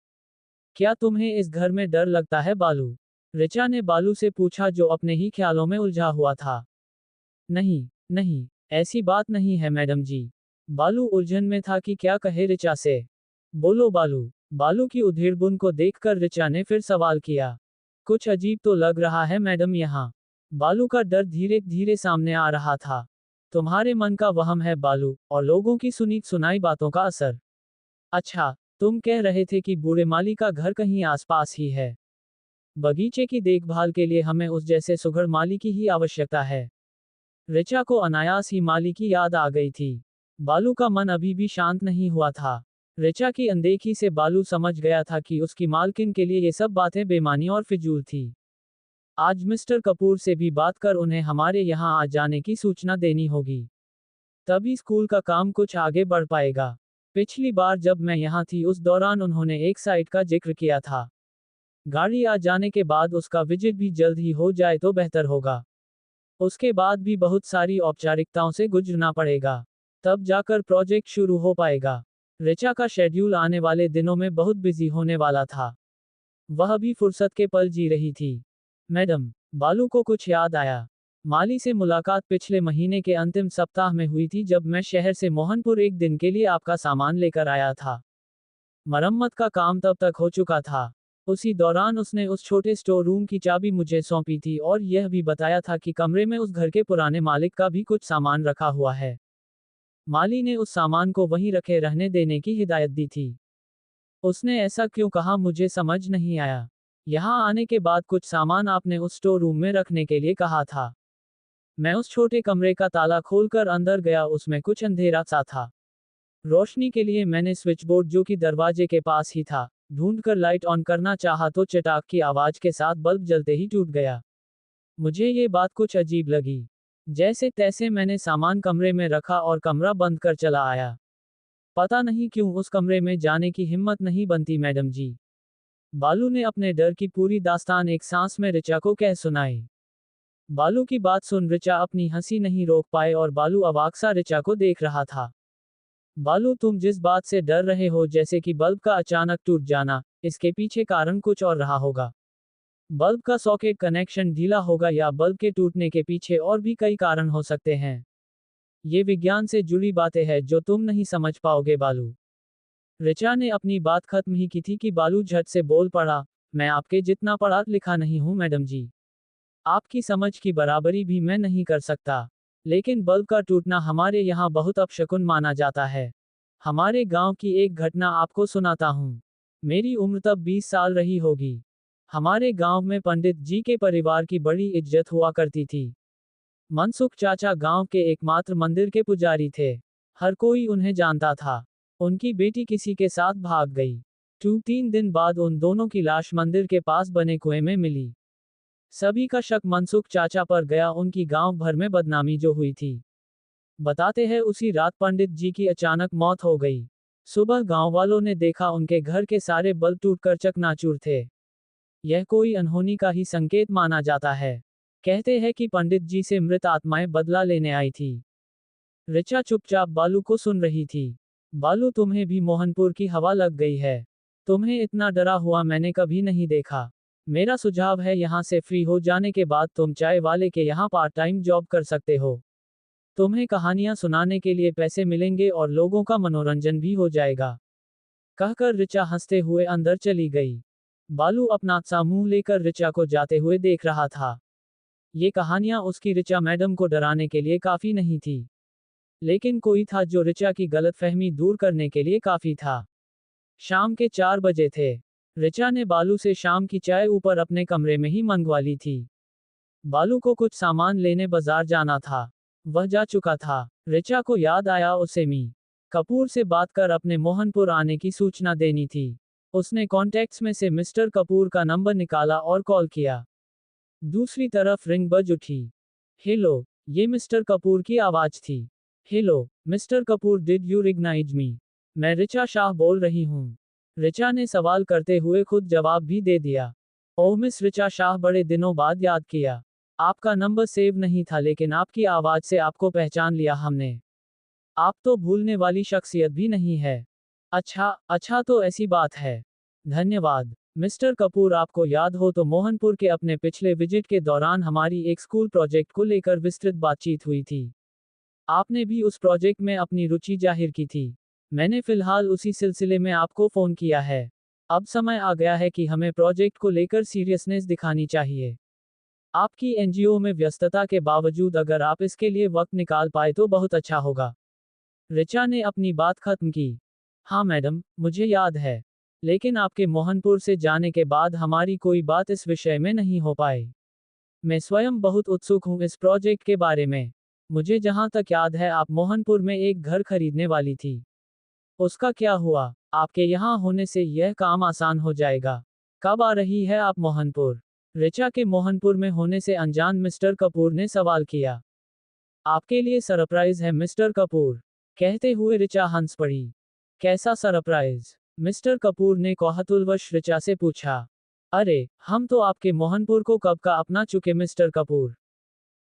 क्या तुम्हें इस घर में डर लगता है बालू? ऋचा ने बालू से पूछा जो अपने ही ख्यालों में उलझा हुआ था। नहीं, नहीं, ऐसी बात नहीं है मैडम जी। बालू उलझन में था कि क्या कहे ऋचा से। बोलो बालू। बालू की उधेड़बुन को देखकर ऋचा ने फिर सवाल किया। कुछ अजीब तो लग रहा है मैडम यहाँ। बालू का डर धीरे धीरे सामने आ रहा था। तुम्हारे मन का वहम है बालू, और लोगों की सुनी सुनाई बातों का असर। अच्छा, तुम कह रहे थे कि बूढ़े माली का घर कहीं आसपास ही है। बगीचे की देखभाल के लिए हमें उस जैसे सुघड़ माली की ही आवश्यकता है। ऋचा को अनायास ही माली की याद आ गई थी। बालू का मन अभी भी शांत नहीं हुआ था। ऋचा की अनदेखी से बालू समझ गया था कि उसकी मालकिन के लिए ये सब बातें बेमानी और फिजूल थी। आज मिस्टर कपूर से भी बात कर उन्हें हमारे यहाँ आ जाने की सूचना देनी होगी। तभी स्कूल का काम कुछ आगे बढ़ पाएगा। पिछली बार जब मैं यहाँ थी उस दौरान उन्होंने एक साइट का जिक्र किया था। गाड़ी आ जाने के बाद उसका विजिट भी जल्द ही हो जाए तो बेहतर होगा। उसके बाद भी बहुत सारी औपचारिकताओं से गुजरना पड़ेगा। तब जाकर प्रोजेक्ट शुरू हो पाएगा। ऋचा का शेड्यूल आने वाले दिनों में बहुत बिजी होने वाला था। वह भी फुर्सत के पल जी रही थी। मैडम, बालू को कुछ याद आया। माली से मुलाकात पिछले महीने के अंतिम सप्ताह में हुई थी जब मैं शहर से मोहनपुर एक दिन के लिए आपका सामान लेकर आया था। मरम्मत का काम तब तक हो चुका था। उसी दौरान उसने उस छोटे स्टोर रूम की चाबी मुझे सौंपी थी और यह भी बताया था कि कमरे में उस घर के पुराने मालिक का भी कुछ सामान रखा हुआ है। माली ने उस सामान को वहीं रखे रहने देने की हिदायत दी थी। उसने ऐसा क्यों कहा मुझे समझ नहीं आया। यहाँ आने के बाद कुछ सामान आपने उस स्टोर रूम में रखने के लिए कहा था। मैं उस छोटे कमरे का ताला खोलकर अंदर गया, उसमें कुछ अंधेरा सा था। रोशनी के लिए मैंने स्विच बोर्ड जो कि दरवाजे के पास ही था, ढूंढकर लाइट ऑन करना चाहा तो चटाक की आवाज के साथ बल्ब जलते ही टूट गया। मुझे ये बात कुछ अजीब लगी। जैसे तैसे मैंने सामान कमरे में रखा और कमरा बंद कर चला आया। पता नहीं क्यों उस कमरे में जाने की हिम्मत नहीं बनती मैडम जी। बालू ने अपने डर की पूरी दास्तान एक सांस में ऋचा को कह सुनाई। बालू की बात सुन ऋचा अपनी हंसी नहीं रोक पाए और बालू अवाक सा ऋचा को देख रहा था। बालू, तुम जिस बात से डर रहे हो, जैसे कि बल्ब का अचानक टूट जाना, इसके पीछे कारण कुछ और रहा होगा। बल्ब का सॉकेट कनेक्शन ढीला होगा या बल्ब के टूटने के पीछे और भी कई कारण हो सकते हैं। ये विज्ञान से जुड़ी बातें हैं जो तुम नहीं समझ पाओगे बालू। ऋचा ने अपनी बात खत्म ही की थी कि बालू झट से बोल पड़ा, मैं आपके जितना पढ़ा लिखा नहीं हूं मैडम जी। आपकी समझ की बराबरी भी मैं नहीं कर सकता। लेकिन बल्ब का टूटना हमारे यहाँ बहुत अपशकुन माना जाता है। हमारे गांव की एक घटना आपको सुनाता हूँ। मेरी उम्र तब 20 साल रही होगी। हमारे गांव में पंडित जी के परिवार की बड़ी इज्जत हुआ करती थी। मनसुख चाचा गांव के एकमात्र मंदिर के पुजारी थे। हर कोई उन्हें जानता था। उनकी बेटी किसी के साथ भाग गई। 2-3 दिन बाद उन दोनों की लाश मंदिर के पास बने कुएं में मिली। सभी का शक मनसुख चाचा पर गया। उनकी गांव भर में बदनामी जो हुई थी। बताते हैं उसी रात पंडित जी की अचानक मौत हो गई। सुबह गांव वालों ने देखा उनके घर के सारे बल्ब टूटकर चकनाचूर थे। यह कोई अनहोनी का ही संकेत माना जाता है। कहते हैं कि पंडित जी से मृत आत्माएं बदला लेने आई थी। ऋचा चुपचाप बालू को सुन रही थी। बालू, तुम्हें भी मोहनपुर की हवा लग गई है। तुम्हें इतना डरा हुआ मैंने कभी नहीं देखा। मेरा सुझाव है यहाँ से फ्री हो जाने के बाद तुम चाय वाले के यहाँ पार्ट टाइम जॉब कर सकते हो। तुम्हें कहानियां सुनाने के लिए पैसे मिलेंगे और लोगों का मनोरंजन भी हो जाएगा। कहकर ऋचा हंसते हुए अंदर चली गई। बालू अपना सा मुंह लेकर ऋचा को जाते हुए देख रहा था। ये कहानियां उसकी ऋचा मैडम को डराने के लिए काफी नहीं थी। लेकिन कोई था जो ऋचा की गलतफहमी दूर करने के लिए काफी था। शाम के 4 बजे थे। ऋचा ने बालू से शाम की चाय ऊपर अपने कमरे में ही मंगवा ली थी। बालू को कुछ सामान लेने बाजार जाना था। वह जा चुका था। ऋचा को याद आया उसे मी कपूर से बात कर अपने मोहनपुर आने की सूचना देनी थी। उसने कॉन्टैक्ट्स में से मिस्टर कपूर का नंबर निकाला और कॉल किया। दूसरी तरफ रिंग बज उठी। हेलो, ये मिस्टर कपूर की आवाज थी। Hello, mister Kapoor, did you recognise me? मैं ऋचा शाह बोल रही हूँ। ऋचा ने सवाल करते हुए खुद जवाब भी दे दिया। ओह मिस ऋचा शाह, बड़े दिनों बाद याद किया। आपका नंबर सेव नहीं था लेकिन आपकी आवाज से आपको पहचान लिया हमने। आप तो भूलने वाली शख्सियत भी नहीं है। अच्छा तो ऐसी बात है। धन्यवाद। मिस्टर कपूर, आपको याद हो तो मोहनपुर के अपने पिछले विजिट के दौरान हमारी एक स्कूल प्रोजेक्ट को लेकर विस्तृत बातचीत हुई थी। आपने भी उस प्रोजेक्ट में अपनी रुचि जाहिर की थी। मैंने फिलहाल उसी सिलसिले में आपको फोन किया है। अब समय आ गया है कि हमें प्रोजेक्ट को लेकर सीरियसनेस दिखानी चाहिए। आपकी एनजीओ में व्यस्तता के बावजूद अगर आप इसके लिए वक्त निकाल पाए तो बहुत अच्छा होगा। ऋचा ने अपनी बात खत्म की। हाँ मैडम, मुझे याद है। लेकिन आपके मोहनपुर से जाने के बाद हमारी कोई बात इस विषय में नहीं हो पाई। मैं स्वयं बहुत उत्सुक हूँ इस प्रोजेक्ट के बारे में। मुझे जहाँ तक याद है आप मोहनपुर में एक घर खरीदने वाली थी। उसका क्या हुआ? आपके यहाँ होने से यह काम आसान हो जाएगा। कब आ रही है आप मोहनपुर? ऋचा के मोहनपुर में होने से अनजान मिस्टर कपूर ने सवाल किया। आपके लिए सरप्राइज है मिस्टर कपूर, कहते हुए ऋचा हंस पड़ी। कैसा सरप्राइज? मिस्टर कपूर ने कौतूहलवश ऋचा से पूछा। अरे, हम तो आपके मोहनपुर को कब का अपना चुके मिस्टर कपूर।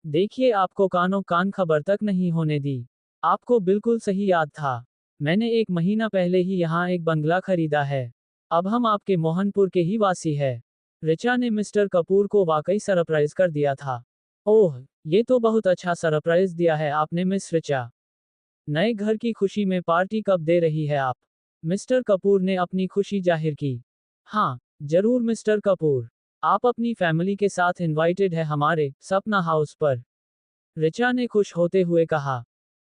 देखिए, आपको कानों कान खबर तक नहीं होने दी। आपको बिल्कुल सही याद था। मैंने 1 महीना पहले ही यहाँ एक बंगला खरीदा है। अब हम आपके मोहनपुर के ही वासी है। ऋचा ने मिस्टर कपूर को वाकई सरप्राइज कर दिया था। ओह, ये तो बहुत अच्छा सरप्राइज दिया है आपने मिस ऋचा। नए घर की खुशी में पार्टी कब दे रही है आप? मिस्टर कपूर ने अपनी खुशी जाहिर की। हाँ, जरूर मिस्टर कपूर। आप अपनी फैमिली के साथ इनवाइटेड है हमारे सपना हाउस पर। ऋचा ने खुश होते हुए कहा।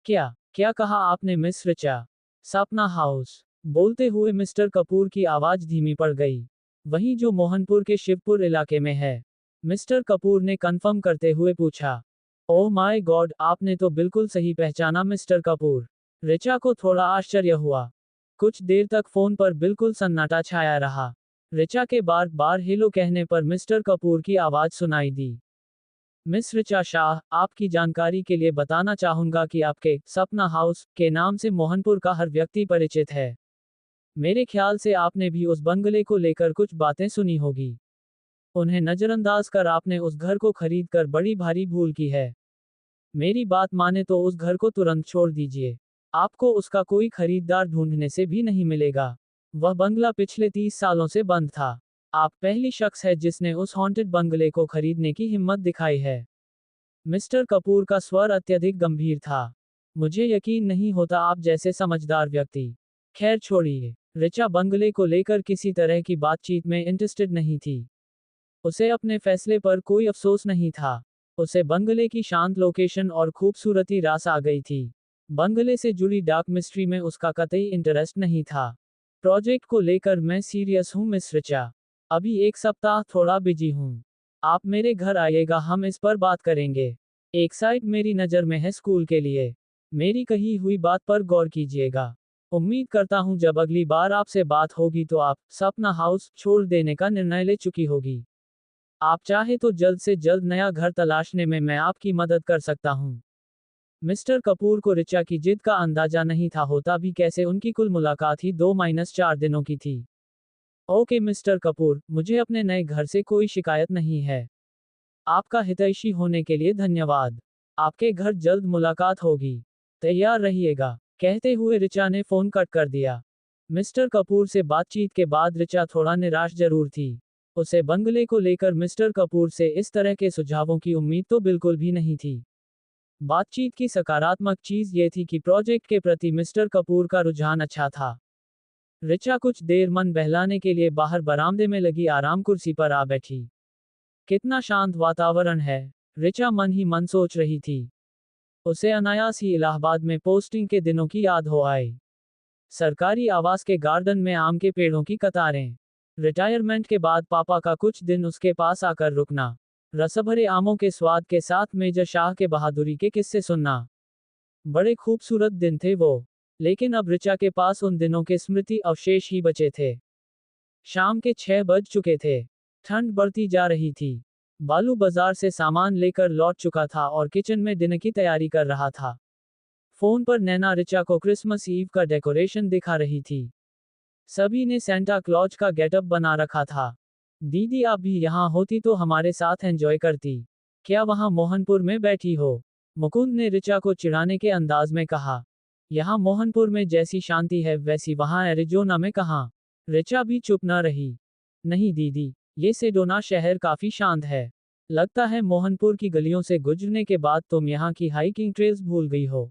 क्या क्या कहा आपने मिस ऋचा? सपना हाउस। बोलते हुए मिस्टर कपूर की आवाज धीमी पड़ गई। वहीं जो मोहनपुर के शिवपुर इलाके में है। मिस्टर कपूर ने कंफर्म करते हुए पूछा। ओह माय गॉड, आपने तो बिल्कुल सही पहचाना मिस्टर कपूर। ऋचा को थोड़ा आश्चर्य हुआ। कुछ देर तक फोन पर बिल्कुल सन्नाटा छाया रहा। ऋचा के बार बार हेलो कहने पर मिस्टर कपूर की आवाज सुनाई दी। मिस ऋचा शाह, आपकी जानकारी के लिए बताना चाहूंगा कि आपके सपना हाउस के नाम से मोहनपुर का हर व्यक्ति परिचित है। मेरे ख्याल से आपने भी उस बंगले को लेकर कुछ बातें सुनी होगी। उन्हें नजरअंदाज कर आपने उस घर को खरीद कर बड़ी भारी भूल की है। मेरी बात माने तो उस घर को तुरंत छोड़ दीजिए। आपको उसका कोई खरीदार ढूंढने से भी नहीं मिलेगा। वह बंगला पिछले 30 सालों से बंद था। आप पहली शख्स है जिसने उस हॉन्टेड बंगले को खरीदने की हिम्मत दिखाई है। मिस्टर कपूर का स्वर अत्यधिक गंभीर था। मुझे यकीन नहीं होता आप जैसे समझदार व्यक्ति खैर छोड़िए, ऋचा बंगले को लेकर किसी तरह की बातचीत में इंटरेस्टेड नहीं थी। उसे अपने फैसले पर कोई अफसोस नहीं था। उसे बंगले की शांत लोकेशन और खूबसूरती रास आ गई थी। बंगले से जुड़ी डार्क मिस्ट्री में उसका कतई इंटरेस्ट नहीं था। प्रोजेक्ट को लेकर मैं सीरियस हूँ मिस ऋचा। अभी एक सप्ताह थोड़ा बिजी हूँ। आप मेरे घर आइएगा, हम इस पर बात करेंगे। एक साइड मेरी नज़र में है स्कूल के लिए। मेरी कही हुई बात पर गौर कीजिएगा। उम्मीद करता हूँ जब अगली बार आपसे बात होगी तो आप सपना हाउस छोड़ देने का निर्णय ले चुकी होगी। आप चाहे तो जल्द से जल्द नया घर तलाशने में मैं आपकी मदद कर सकता हूँ। मिस्टर कपूर को ऋचा की जिद का अंदाजा नहीं था, होता भी कैसे उनकी कुल मुलाकात ही 2-4 दिनों की थी। ओके मिस्टर कपूर, मुझे अपने नए घर से कोई शिकायत नहीं है। आपका हितैषी होने के लिए धन्यवाद। आपके घर जल्द मुलाकात होगी। तैयार रहिएगा। कहते हुए ऋचा ने फोन कट कर दिया। मिस्टर कपूर से बातचीत के बाद ऋचा थोड़ा निराश जरूर थी। उसे बंगले को लेकर मिस्टर कपूर से इस तरह के सुझावों की उम्मीद तो बिल्कुल भी नहीं थी। बातचीत की सकारात्मक चीज ये थी कि प्रोजेक्ट के प्रति मिस्टर कपूर का रुझान अच्छा था। ऋचा कुछ देर मन बहलाने के लिए बाहर बरामदे में लगी आराम कुर्सी पर आ बैठी। कितना शांत वातावरण है, ऋचा मन ही मन सोच रही थी। उसे अनायास ही इलाहाबाद में पोस्टिंग के दिनों की याद हो आई। सरकारी आवास के गार्डन में आम के पेड़ों की कतारें। रिटायरमेंट के बाद पापा का कुछ दिन उसके पास आकर रुकना। रसभरे आमों के स्वाद के साथ मेजर शाह के बहादुरी के किस्से सुनना। बड़े खूबसूरत दिन थे वो। लेकिन अब ऋचा के पास उन दिनों के स्मृति अवशेष ही बचे थे। शाम के 6 बज चुके थे। ठंड बढ़ती जा रही थी। बालू बाजार से सामान लेकर लौट चुका था और किचन में डिनर की तैयारी कर रहा था। फोन पर नैना ऋचा को क्रिसमस ईव का डेकोरेशन दिखा रही थी। सभी ने सेंटा क्लॉज का गेटअप बना रखा था। दीदी आप भी यहाँ होती तो हमारे साथ एंजॉय करती। क्या वहाँ मोहनपुर में बैठी हो? मुकुंद ने ऋचा को चिढ़ाने के अंदाज में कहा। यहाँ मोहनपुर में जैसी शांति है वैसी वहाँ एरिजोना में कहाँ? ऋचा भी चुप न रही। नहीं दीदी, ये सेडोना शहर काफी शांत है। लगता है मोहनपुर की गलियों से गुजरने के बाद तुम यहाँ की हाइकिंग ट्रेल्स भूल गई हो।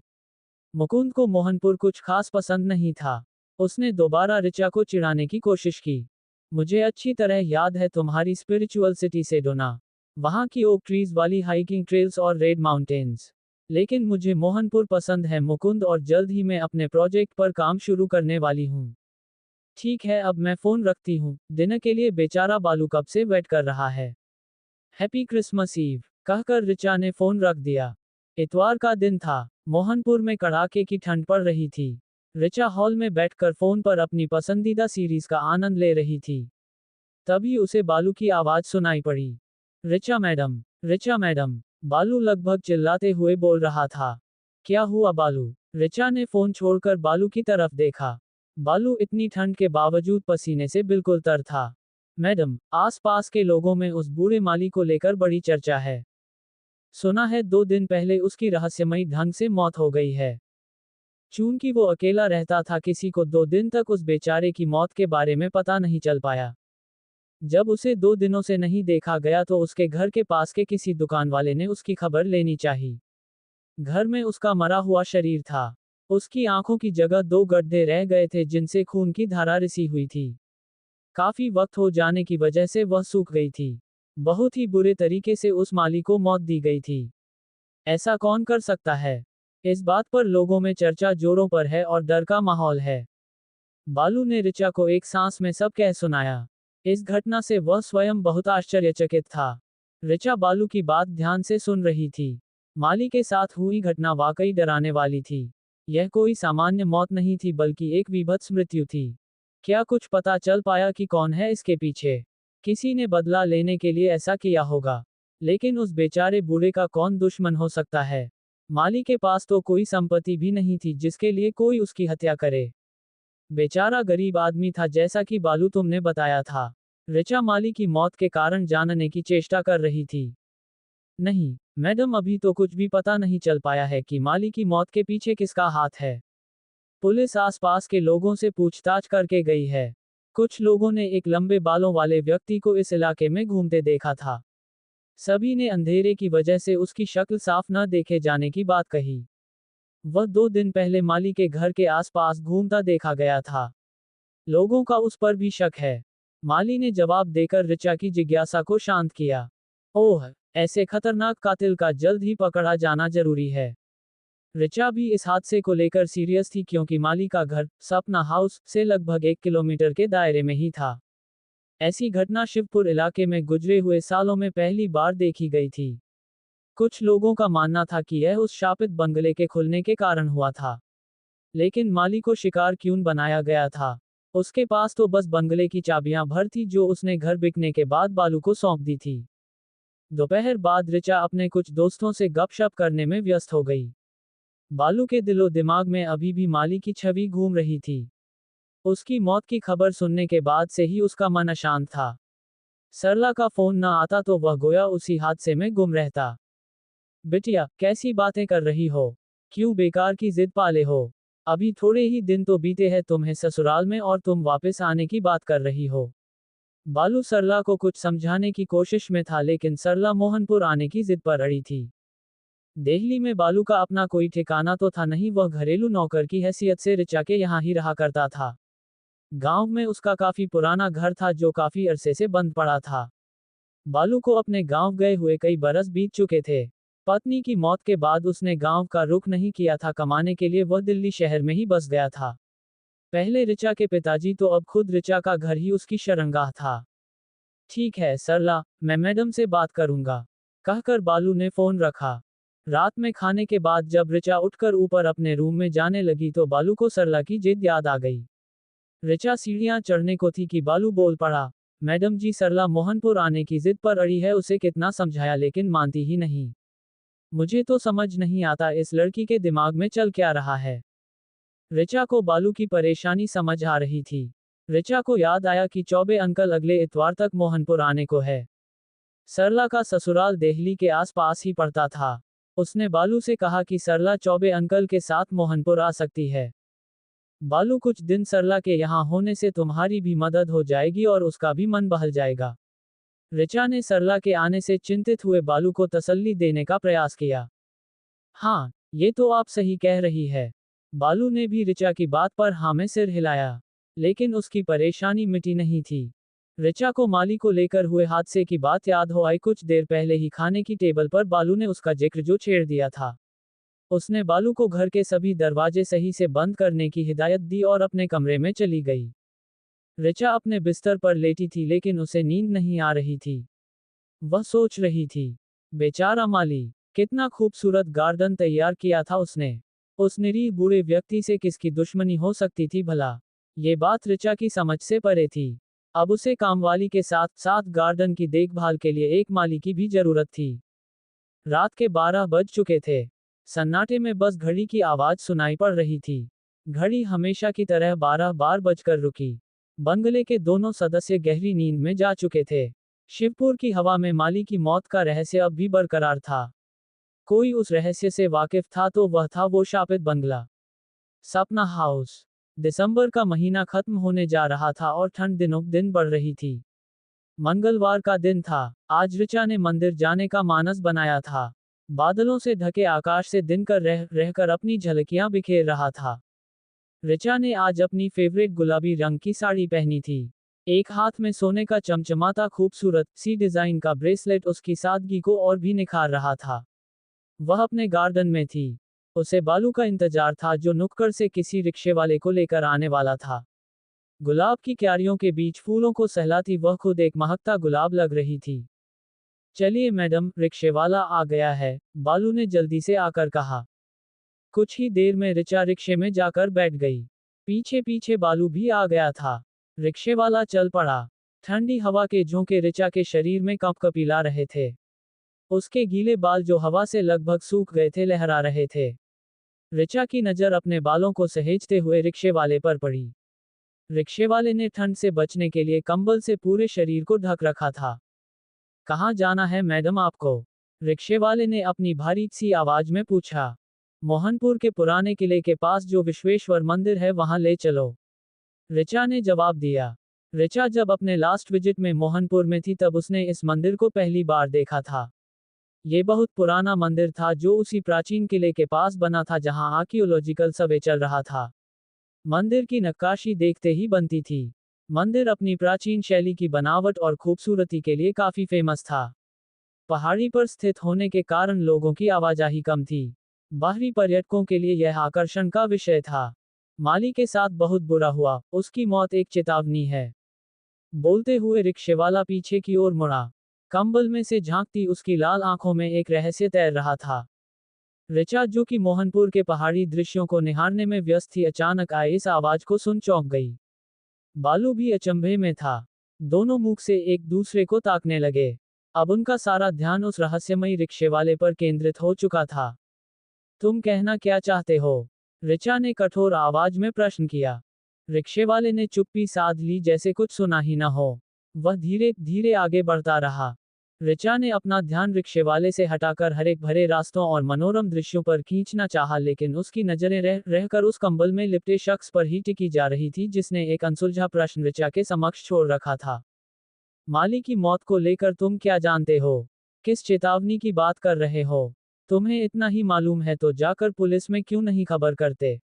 मुकुंद को मोहनपुर कुछ खास पसंद नहीं था। उसने दोबारा ऋचा को चिढ़ाने की कोशिश की। मुझे अच्छी तरह याद है तुम्हारी स्पिरिचुअल सिटी सेडोना, वहाँ की ओक ट्रीज वाली हाइकिंग ट्रेल्स और रेड माउंटेन्स। लेकिन मुझे मोहनपुर पसंद है मुकुंद, और जल्द ही मैं अपने प्रोजेक्ट पर काम शुरू करने वाली हूँ। ठीक है, अब मैं फोन रखती हूँ। डिनर के लिए बेचारा बालू कब से वेट कर रहा है। हैप्पी क्रिसमस ईव कहकर ऋचा ने फोन रख दिया। इतवार का दिन था। मोहनपुर में कड़ाके की ठंड पड़ रही थी। ऋचा हॉल में बैठकर फोन पर अपनी पसंदीदा सीरीज का आनंद ले रही थी। तभी उसे बालू की आवाज सुनाई पड़ी। ऋचा मैडम, ऋचा मैडम, बालू लगभग चिल्लाते हुए बोल रहा था। क्या हुआ बालू? ऋचा ने फोन छोड़कर बालू की तरफ देखा। बालू इतनी ठंड के बावजूद पसीने से बिल्कुल तर था। मैडम, आसपास के लोगों में उस बूढ़े माली को लेकर बड़ी चर्चा है। सुना है 2 दिन पहले उसकी रहस्यमयी ढंग से मौत हो गई है। चूंकि वो अकेला रहता था, किसी को 2 दिन तक उस बेचारे की मौत के बारे में पता नहीं चल पाया। जब उसे 2 दिनों से नहीं देखा गया तो उसके घर के पास के किसी दुकान वाले ने उसकी खबर लेनी चाहिए। घर में उसका मरा हुआ शरीर था। उसकी आंखों की जगह 2 गड्ढे रह गए थे जिनसे खून की धारा रिसी हुई थी। काफी वक्त हो जाने की वजह से वह सूख गई थी। बहुत ही बुरे तरीके से उस माली को मौत दी गई थी। ऐसा कौन कर सकता है? इस बात पर लोगों में चर्चा जोरों पर है और डर का माहौल है। बालू ने ऋचा को एक सांस में सब कह सुनाया। इस घटना से वह स्वयं बहुत आश्चर्यचकित था। ऋचा बालू की बात ध्यान से सुन रही थी। माली के साथ हुई घटना वाकई डराने वाली थी। यह कोई सामान्य मौत नहीं थी बल्कि एक विभत्स मृत्यु थी। क्या कुछ पता चल पाया कि कौन है इसके पीछे? किसी ने बदला लेने के लिए ऐसा किया होगा। लेकिन उस बेचारे बूढ़े का कौन दुश्मन हो सकता है? माली के पास तो कोई संपत्ति भी नहीं थी जिसके लिए कोई उसकी हत्या करे। बेचारा गरीब आदमी था जैसा कि बालू तुमने बताया था। ऋचा माली की मौत के कारण जानने की चेष्टा कर रही थी। नहीं मैडम, अभी तो कुछ भी पता नहीं चल पाया है कि माली की मौत के पीछे किसका हाथ है। पुलिस आसपास के लोगों से पूछताछ करके गई है। कुछ लोगों ने एक लंबे बालों वाले व्यक्ति को इस इलाके में घूमते देखा था। सभी ने अंधेरे की वजह से उसकी शक्ल साफ न देखे जाने की बात कही। वह 2 दिन पहले माली के घर के आसपास घूमता देखा गया था। लोगों का उस पर भी शक है। माली ने जवाब देकर ऋचा की जिज्ञासा को शांत किया। ओह, ऐसे खतरनाक कातिल का जल्द ही पकड़ा जाना जरूरी है। ऋचा भी इस हादसे को लेकर सीरियस थी क्योंकि माली का घर सपना हाउस से लगभग 1 किलोमीटर के दायरे में ही था। ऐसी घटना शिवपुर इलाके में गुजरे हुए सालों में पहली बार देखी गई थी। कुछ लोगों का मानना था कि यह उस शापित बंगले के खुलने के कारण हुआ था। लेकिन माली को शिकार क्यों बनाया गया था? उसके पास तो बस बंगले की चाबियां भर थी जो उसने घर बिकने के बाद बालू को सौंप दी थी। दोपहर बाद ऋचा अपने कुछ दोस्तों से गपशप करने में व्यस्त हो गई। बालू के दिलो दिमाग में अभी भी माली की छवि घूम रही थी। उसकी मौत की खबर सुनने के बाद से ही उसका मन अशांत था। सरला का फोन न आता तो वह गोया उसी हादसे में गुम रहता। बिटिया, कैसी बातें कर रही हो? क्यों बेकार की जिद पाले हो? अभी थोड़े ही दिन तो बीते हैं तुम्हें ससुराल में और तुम वापस आने की बात कर रही हो। बालू सरला को कुछ समझाने की कोशिश में था लेकिन सरला मोहनपुर आने की जिद पर अड़ी थी। दिल्ली में बालू का अपना कोई ठिकाना तो था नहीं, वह घरेलू नौकर की हैसियत से ऋचा के यहाँ ही रहा करता था। गांव में उसका काफी पुराना घर था जो काफी अरसे से बंद पड़ा था। बालू को अपने गांव गए हुए कई बरस बीत चुके थे। पत्नी की मौत के बाद उसने गांव का रुख नहीं किया था, कमाने के लिए वह दिल्ली शहर में ही बस गया था। पहले ऋचा के पिताजी तो अब खुद ऋचा का घर ही उसकी शरणगाह था। ठीक है सरला, मैं मैडम से बात करूंगा, कहकर बालू ने फोन रखा। रात में खाने के बाद जब ऋचा उठकर ऊपर अपने रूम में जाने लगी तो बालू को सरला की जिद याद आ गई। ऋचा सीढ़ियां चढ़ने को थी कि बालू बोल पड़ा, मैडम जी, सरला मोहनपुर आने की जिद पर अड़ी है, उसे कितना समझाया लेकिन मानती ही नहीं। मुझे तो समझ नहीं आता इस लड़की के दिमाग में चल क्या रहा है। ऋचा को बालू की परेशानी समझ आ रही थी। ऋचा को याद आया कि चौबे अंकल अगले इतवार तक मोहनपुर आने को है। सरला का ससुराल देहली के आसपास ही पड़ता था। उसने बालू से कहा कि सरला चौबे अंकल के साथ मोहनपुर आ सकती है। बालू, कुछ दिन सरला के यहाँ होने से तुम्हारी भी मदद हो जाएगी और उसका भी मन बहल जाएगा। ऋचा ने सरला के आने से चिंतित हुए बालू को तसल्ली देने का प्रयास किया। हाँ, ये तो आप सही कह रही है। बालू ने भी ऋचा की बात पर हाँ में सिर हिलाया। लेकिन उसकी परेशानी मिटी नहीं थी। ऋचा को माली को लेकर हुए हादसे की बात याद हो आई। कुछ देर पहले ही खाने की टेबल पर बालू ने उसका जिक्र जो छेड़ दिया था। उसने बालू को घर के सभी दरवाजे सही से बंद करने की हिदायत दी और अपने कमरे में चली गई। ऋचा अपने बिस्तर पर लेटी थी लेकिन उसे नींद नहीं आ रही थी। वह सोच रही थी, बेचारा माली, कितना खूबसूरत गार्डन तैयार किया था उसने। उस निरीह बूढ़े व्यक्ति से किसकी दुश्मनी हो सकती थी भला? ये बात ऋचा की समझ से परे थी। अब उसे कामवाली के साथ साथ गार्डन की देखभाल के लिए एक माली की भी जरूरत थी। रात के 12 बज चुके थे। सन्नाटे में बस घड़ी की आवाज सुनाई पड़ रही थी। घड़ी हमेशा की तरह 12 बार बजकर रुकी। बंगले के दोनों सदस्य गहरी नींद में जा चुके थे। शिवपुर की हवा में माली की मौत का रहस्य अब भी बरकरार था। कोई उस रहस्य से वाकिफ था तो वह था वो शापित बंगला, सपना हाउस। दिसंबर का महीना खत्म होने जा रहा था और ठंड दिनों दिन बढ़ रही थी। मंगलवार का दिन था। आज ऋचा ने मंदिर जाने का मानस बनाया था। बादलों से ढके आकाश से दिनकर रहकर अपनी झलकियां बिखेर रहा था। ऋचा ने आज अपनी फेवरेट गुलाबी रंग की साड़ी पहनी थी। एक हाथ में सोने का चमचमाता खूबसूरत सी डिजाइन का ब्रेसलेट उसकी सादगी को और भी निखार रहा था। वह अपने गार्डन में थी। उसे बालू का इंतजार था जो नुक्कड़ से किसी रिक्शे वाले को लेकर आने वाला था। गुलाब की क्यारियों के बीच फूलों को सहलाती वह खुद एक महकता गुलाब लग रही थी। चलिए मैडम, रिक्शे वाला आ गया है, बालू ने जल्दी से आकर कहा। कुछ ही देर में ऋचा रिक्शे में जाकर बैठ गई। पीछे पीछे बालू भी आ गया था। रिक्शे वाला चल पड़ा। ठंडी हवा के झोंके ऋचा के शरीर में कंपकपी रहे थे। उसके गीले बाल जो हवा से लगभग सूख गए थे लहरा रहे थे। ऋचा की नजर अपने बालों को सहेजते हुए रिक्शे वाले पर पड़ी। रिक्शे वाले ने ठंड से बचने के लिए कंबल से पूरे शरीर को ढक रखा था। कहाँ जाना है मैडम आपको? रिक्शे वाले ने अपनी भारी सी आवाज में पूछा। मोहनपुर के पुराने किले के पास जो विश्वेश्वर मंदिर है वहां ले चलो, ऋचा ने जवाब दिया। ऋचा जब अपने लास्ट विजिट में मोहनपुर में थी तब उसने इस मंदिर को पहली बार देखा था। ये बहुत पुराना मंदिर था जो उसी प्राचीन किले के पास बना था जहां आर्कियोलॉजिकल सर्वे चल रहा था। मंदिर की नक्काशी देखते ही बनती थी। मंदिर अपनी प्राचीन शैली की बनावट और खूबसूरती के लिए काफी फेमस था। पहाड़ी पर स्थित होने के कारण लोगों की आवाजाही कम थी। बाहरी पर्यटकों के लिए यह आकर्षण का विषय था। माली के साथ बहुत बुरा हुआ, उसकी मौत एक चेतावनी है। बोलते हुए रिक्शेवाला पीछे की ओर मुड़ा। कंबल में से झांकती उसकी लाल आंखों में एक रहस्य तैर रहा था। ऋचा, जो कि मोहनपुर के पहाड़ी दृश्यों को निहारने में व्यस्त थी, अचानक आए इस आवाज को सुन चौंक गई। बालू भी अचंभे में था। दोनों मुख से एक दूसरे को ताकने लगे। अब उनका सारा ध्यान उस रहस्यमयी रिक्शेवाले पर केंद्रित हो चुका था। तुम कहना क्या चाहते हो? ऋचा ने कठोर आवाज में प्रश्न किया। रिक्शेवाले ने चुप्पी साध ली, जैसे कुछ सुना ही न हो। वह धीरे धीरे आगे बढ़ता रहा। ऋचा ने अपना ध्यान रिक्शेवाले से हटाकर हरे भरे रास्तों और मनोरम दृश्यों पर खींचना चाहा, लेकिन उसकी नजरें रहकर उस कंबल में लिपटे शख्स पर ही टिकी जा रही थी जिसने एक अनसुलझा प्रश्न ऋचा के समक्ष छोड़ रखा था। माली की मौत को लेकर तुम क्या जानते हो? किस चेतावनी की बात कर रहे हो? तुम्हें इतना ही मालूम है तो जाकर पुलिस में क्यों नहीं खबर करते?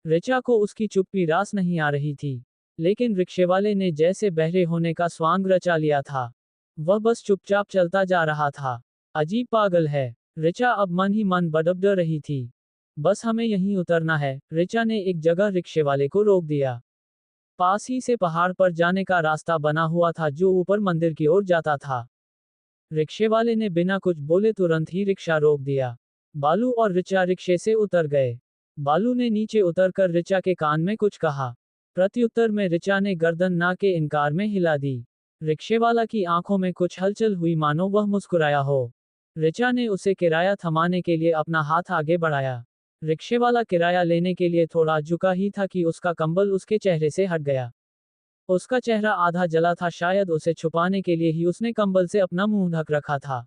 ऋचा को उसकी चुप्पी रास नहीं आ रही थी, लेकिन रिक्शेवाले ने जैसे बहरे होने का स्वांग रचा लिया था। वह बस चुपचाप चलता जा रहा था। अजीब पागल है। ऋचा अब मन ही मन बड़बड़ रही थी। बस हमें यहीं उतरना है। ऋचा ने एक जगह रिक्शेवाले को रोक दिया। पास ही से पहाड़ पर जाने का रास्ता बना हुआ था जो ऊपर मंदिर की ओर जाता था। रिक्शेवाले ने बिना कुछ बोले तुरंत ही रिक्शा रोक दिया। बालू और ऋचा रिक्शे से उतर गए। बालू ने नीचे उतरकर ऋचा के कान में कुछ कहा। प्रत्युत्तर में ऋचा ने गर्दन ना के इनकार में हिला दी। रिक्शेवाला की आंखों में कुछ हलचल हुई, मानो वह मुस्कुराया हो। ऋचा ने उसे किराया थमाने के लिए अपना हाथ आगे बढ़ाया। रिक्शेवाला किराया लेने के लिए थोड़ा झुका ही था कि उसका कंबल उसके चेहरे से हट गया। उसका चेहरा आधा जला था, शायद उसे छुपाने के लिए ही उसने कंबल से अपना मुंह ढक रखा था।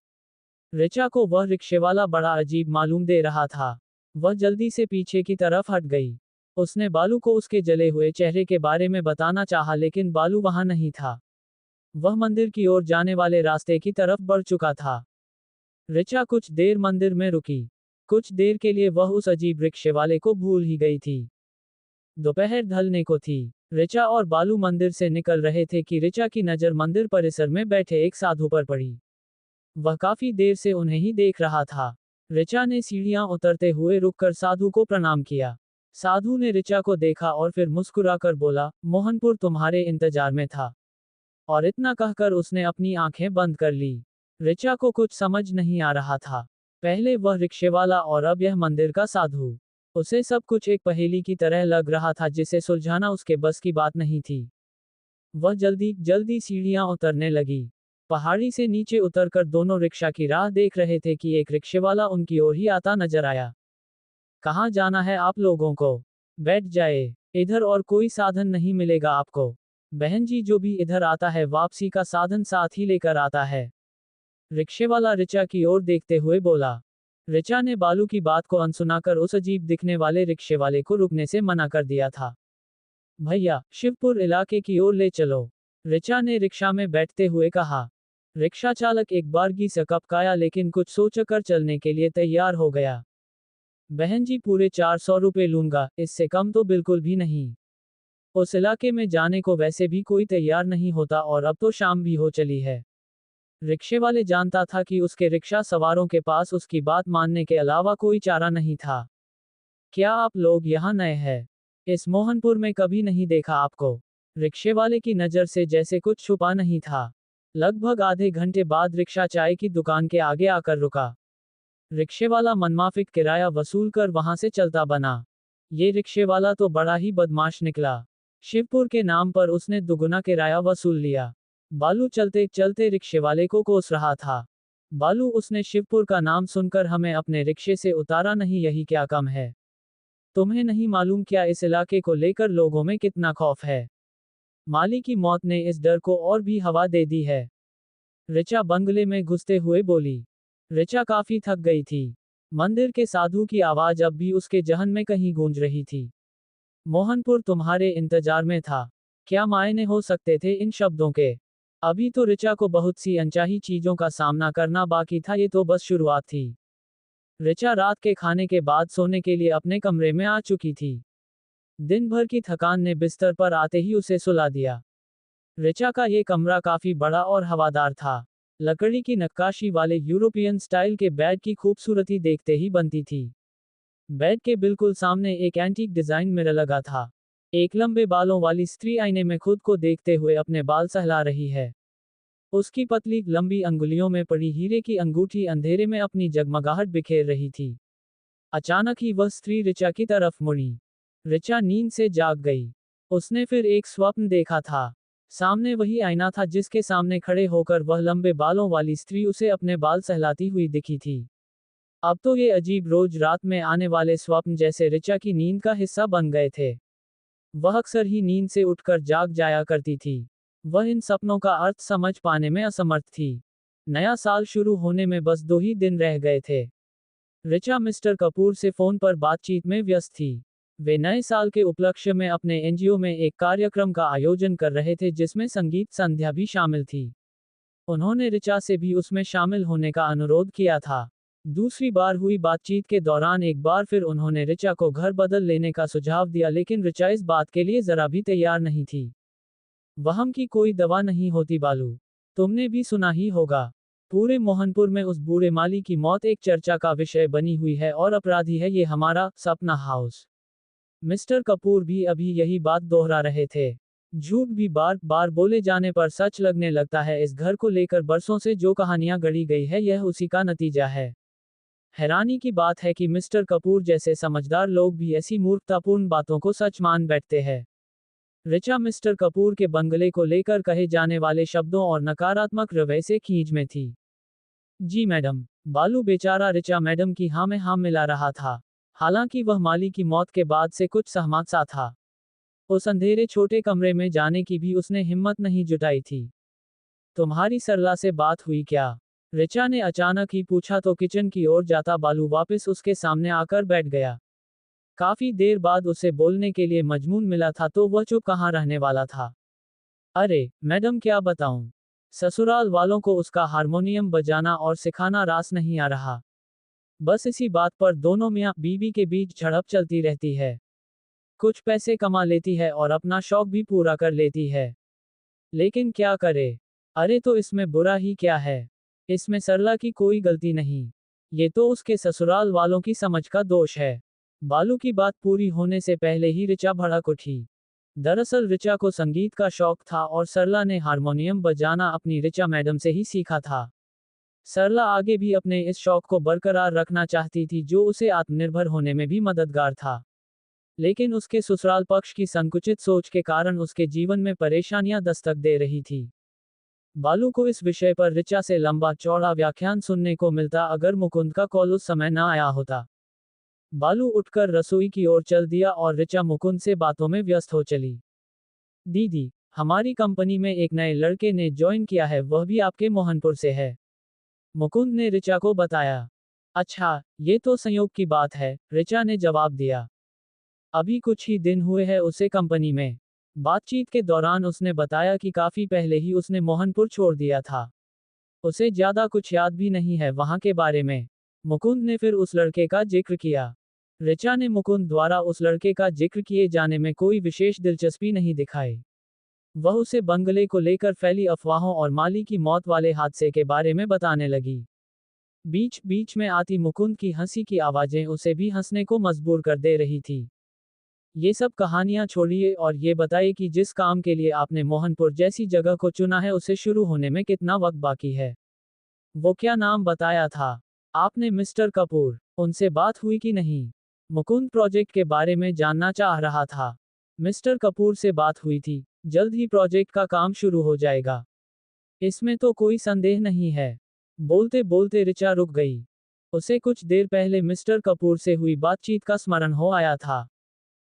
ऋचा को वह रिक्शेवाला बड़ा अजीब मालूम दे रहा था। वह जल्दी से पीछे की तरफ हट गई। उसने बालू को उसके जले हुए चेहरे के बारे में बताना चाहा, लेकिन बालू वहां नहीं था। वह मंदिर की ओर जाने वाले रास्ते की तरफ बढ़ चुका था। ऋचा कुछ देर मंदिर में रुकी। कुछ देर के लिए वह उस अजीब रिक्शेवाले को भूल ही गई थी। दोपहर ढलने को थी। ऋचा और बालू मंदिर से निकल रहे थे कि ऋचा की नजर मंदिर परिसर में बैठे एक साधु पर पड़ी। वह काफी देर से उन्हें ही देख रहा था। ऋचा ने सीढ़ियां उतरते हुए रुककर साधु को प्रणाम किया। साधु ने ऋचा को देखा और फिर मुस्कुराकर बोला, मोहनपुर तुम्हारे इंतजार में था। और इतना कहकर उसने अपनी आंखें बंद कर ली। ऋचा को कुछ समझ नहीं आ रहा था। पहले वह रिक्शेवाला और अब यह मंदिर का साधु। उसे सब कुछ एक पहेली की तरह लग रहा था जिसे सुलझाना उसके बस की बात नहीं थी। वह जल्दी जल्दी सीढ़ियां उतरने लगी। पहाड़ी से नीचे उतरकर दोनों रिक्शा की राह देख रहे थे कि एक रिक्शेवाला उनकी ओर ही आता नजर आया। कहाँ जाना है आप लोगों को? बैठ जाए, इधर और कोई साधन नहीं मिलेगा आपको। बहन जी, जो भी इधर आता है वापसी का साधन साथ ही लेकर आता है। रिक्शेवाला ऋचा की ओर देखते हुए बोला। ऋचा ने बालू की बात को अनसुनाकर उस अजीब दिखने वाले रिक्शेवाले को रुकने से मना कर दिया था। भैया, शिवपुर इलाके की ओर ले चलो, ऋचा ने रिक्शा में बैठते हुए कहा। रिक्शा चालक एक बारगी से कपकाया, लेकिन कुछ सोचकर चलने के लिए तैयार हो गया। बहन जी, पूरे 400 रुपए लूंगा, इससे कम तो बिल्कुल भी नहीं। उस इलाके में जाने को वैसे भी कोई तैयार नहीं होता और अब तो शाम भी हो चली है। रिक्शेवाले जानता था कि उसके रिक्शा सवारों के पास उसकी बात मानने के अलावा कोई चारा नहीं था। क्या आप लोग यहाँ नए हैं? इस मोहनपुर में कभी नहीं देखा आपको। रिक्शेवाले की नज़र से जैसे कुछ छुपा नहीं था। लगभग आधे घंटे बाद रिक्शा चाय की दुकान के आगे आकर रुका। रिक्शेवाला मनमाफिक किराया वसूल कर वहां से चलता बना। ये रिक्शेवाला तो बड़ा ही बदमाश निकला। शिवपुर के नाम पर उसने दुगुना किराया वसूल लिया। बालू चलते चलते रिक्शेवाले को कोस रहा था। बालू, उसने शिवपुर का नाम सुनकर हमें अपने रिक्शे से उतारा नहीं, यही क्या कम है? तुम्हें नहीं मालूम क्या इस इलाके को लेकर लोगों में कितना खौफ है? माली की मौत ने इस डर को और भी हवा दे दी है। ऋचा बंगले में घुसते हुए बोली। ऋचा काफी थक गई थी। मंदिर के साधु की आवाज अब भी उसके जहन में कहीं गूंज रही थी। मोहनपुर तुम्हारे इंतजार में था। क्या मायने हो सकते थे इन शब्दों के? अभी तो ऋचा को बहुत सी अनचाही चीजों का सामना करना बाकी था, ये तो बस शुरुआत थी। ऋचा रात के खाने के बाद सोने के लिए अपने कमरे में आ चुकी थी। दिन भर की थकान ने बिस्तर पर आते ही उसे सुला दिया। ऋचा का ये कमरा काफी बड़ा और हवादार था। लकड़ी की नक्काशी वाले यूरोपियन स्टाइल के बेड की खूबसूरती देखते ही बनती थी। बेड के बिल्कुल सामने एक एंटीक डिजाइन मिरर लगा था। एक लंबे बालों वाली स्त्री आईने में खुद को देखते हुए अपने बाल सहला रही है। उसकी पतली लंबी अंगुलियों में पड़ी हीरे की अंगूठी अंधेरे में अपनी जगमगाहट बिखेर रही थी। अचानक ही वह स्त्री ऋचा की तरफ मुड़ी। ऋचा नींद से जाग गई। उसने फिर एक स्वप्न देखा था। सामने वही आईना था जिसके सामने खड़े होकर वह लंबे बालों वाली स्त्री उसे अपने बाल सहलाती हुई दिखी थी। अब तो ये अजीब रोज रात में आने वाले स्वप्न जैसे ऋचा की नींद का हिस्सा बन गए थे। वह अक्सर ही नींद से उठकर जाग जाया करती थी। वह इन सपनों का अर्थ समझ पाने में असमर्थ थी। नया साल शुरू होने में बस 2 ही दिन रह गए थे। ऋचा मिस्टर कपूर से फोन पर बातचीत में व्यस्त थी। वे नए साल के उपलक्ष्य में अपने एनजीओ में एक कार्यक्रम का आयोजन कर रहे थे जिसमें संगीत संध्या भी शामिल थी। उन्होंने ऋचा से भी उसमें शामिल होने का अनुरोध किया था। दूसरी बार हुई बातचीत के दौरान एक बार फिर उन्होंने ऋचा को घर बदल लेने का सुझाव दिया, लेकिन ऋचा इस बात के लिए जरा भी तैयार नहीं थी। वहम की कोई दवा नहीं होती बालू। तुमने भी सुना ही होगा। पूरे मोहनपुर में उस बूढ़े माली की मौत एक चर्चा का विषय बनी हुई है और अपराधी है ये हमारा सपना हाउस। मिस्टर कपूर भी अभी यही बात दोहरा रहे थे। झूठ भी बार बार बोले जाने पर सच लगने लगता है। इस घर को लेकर बरसों से जो कहानियां गढ़ी गई है यह उसी का नतीजा है। हैरानी की बात है कि मिस्टर कपूर जैसे समझदार लोग भी ऐसी मूर्खतापूर्ण बातों को सच मान बैठते हैं। ऋचा मिस्टर कपूर के बंगले को लेकर कहे जाने वाले शब्दों और नकारात्मक रवैये से खींच में थी। जी मैडम। बालू बेचारा ऋचा मैडम की हाँ में हाँ मिला रहा था। हालांकि वह माली की मौत के बाद से कुछ सहमत सा था। उस अंधेरे छोटे कमरे में जाने की भी उसने हिम्मत नहीं जुटाई थी। तुम्हारी सरला से बात हुई क्या? ऋचा ने अचानक ही पूछा तो किचन की ओर जाता बालू वापस उसके सामने आकर बैठ गया। काफी देर बाद उसे बोलने के लिए मजमून मिला था तो वह चुप कहाँ रहने वाला था। अरे मैडम क्या बताऊं, ससुराल वालों को उसका हारमोनियम बजाना और सिखाना रास नहीं आ रहा। बस इसी बात पर दोनों मियाँ बीवी के बीच झड़प चलती रहती है। कुछ पैसे कमा लेती है और अपना शौक भी पूरा कर लेती है, लेकिन क्या करे। अरे तो इसमें बुरा ही क्या है? इसमें सरला की कोई गलती नहीं। ये तो उसके ससुराल वालों की समझ का दोष है। बालू की बात पूरी होने से पहले ही ऋचा भड़क उठी। दरअसल ऋचा को संगीत का शौक था और सरला ने हारमोनियम बजाना अपनी ऋचा मैडम से ही सीखा था। सरला आगे भी अपने इस शौक को बरकरार रखना चाहती थी जो उसे आत्मनिर्भर होने में भी मददगार था। लेकिन उसके ससुराल पक्ष की संकुचित सोच के कारण उसके जीवन में परेशानियां दस्तक दे रही थी। बालू को इस विषय पर ऋचा से लंबा चौड़ा व्याख्यान सुनने को मिलता अगर मुकुंद का कॉल उस समय न आया होता। बालू उठकर रसोई की ओर चल दिया और ऋचा मुकुंद से बातों में व्यस्त हो चली। दीदी, हमारी कंपनी में एक नए लड़के ने ज्वाइन किया है, वह भी आपके मोहनपुर से है। मुकुंद ने ऋचा को बताया। अच्छा, ये तो संयोग की बात है, ऋचा ने जवाब दिया। अभी कुछ ही दिन हुए हैं उसे कंपनी में। बातचीत के दौरान उसने बताया कि काफी पहले ही उसने मोहनपुर छोड़ दिया था। उसे ज्यादा कुछ याद भी नहीं है वहां के बारे में। मुकुंद ने फिर उस लड़के का जिक्र किया। ऋचा ने मुकुंद द्वारा उस लड़के का जिक्र किए जाने में कोई विशेष दिलचस्पी नहीं दिखाई। वह उसे बंगले को लेकर फैली अफवाहों और माली की मौत वाले हादसे के बारे में बताने लगी। बीच बीच में आती मुकुंद की हंसी की आवाजें उसे भी हंसने को मजबूर कर दे रही थी। ये सब कहानियां छोड़िए और ये बताइए कि जिस काम के लिए आपने मोहनपुर जैसी जगह को चुना है उसे शुरू होने में कितना वक्त बाकी है? वो क्या नाम बताया था आपने मिस्टर कपूर? उनसे बात हुई कि नहीं? मुकुंद प्रोजेक्ट के बारे में जानना चाह रहा था। मिस्टर कपूर से बात हुई थी, जल्द ही प्रोजेक्ट का काम शुरू हो जाएगा, इसमें तो कोई संदेह नहीं है। बोलते बोलते ऋचा रुक गई। उसे कुछ देर पहले मिस्टर कपूर से हुई बातचीत का स्मरण हो आया था।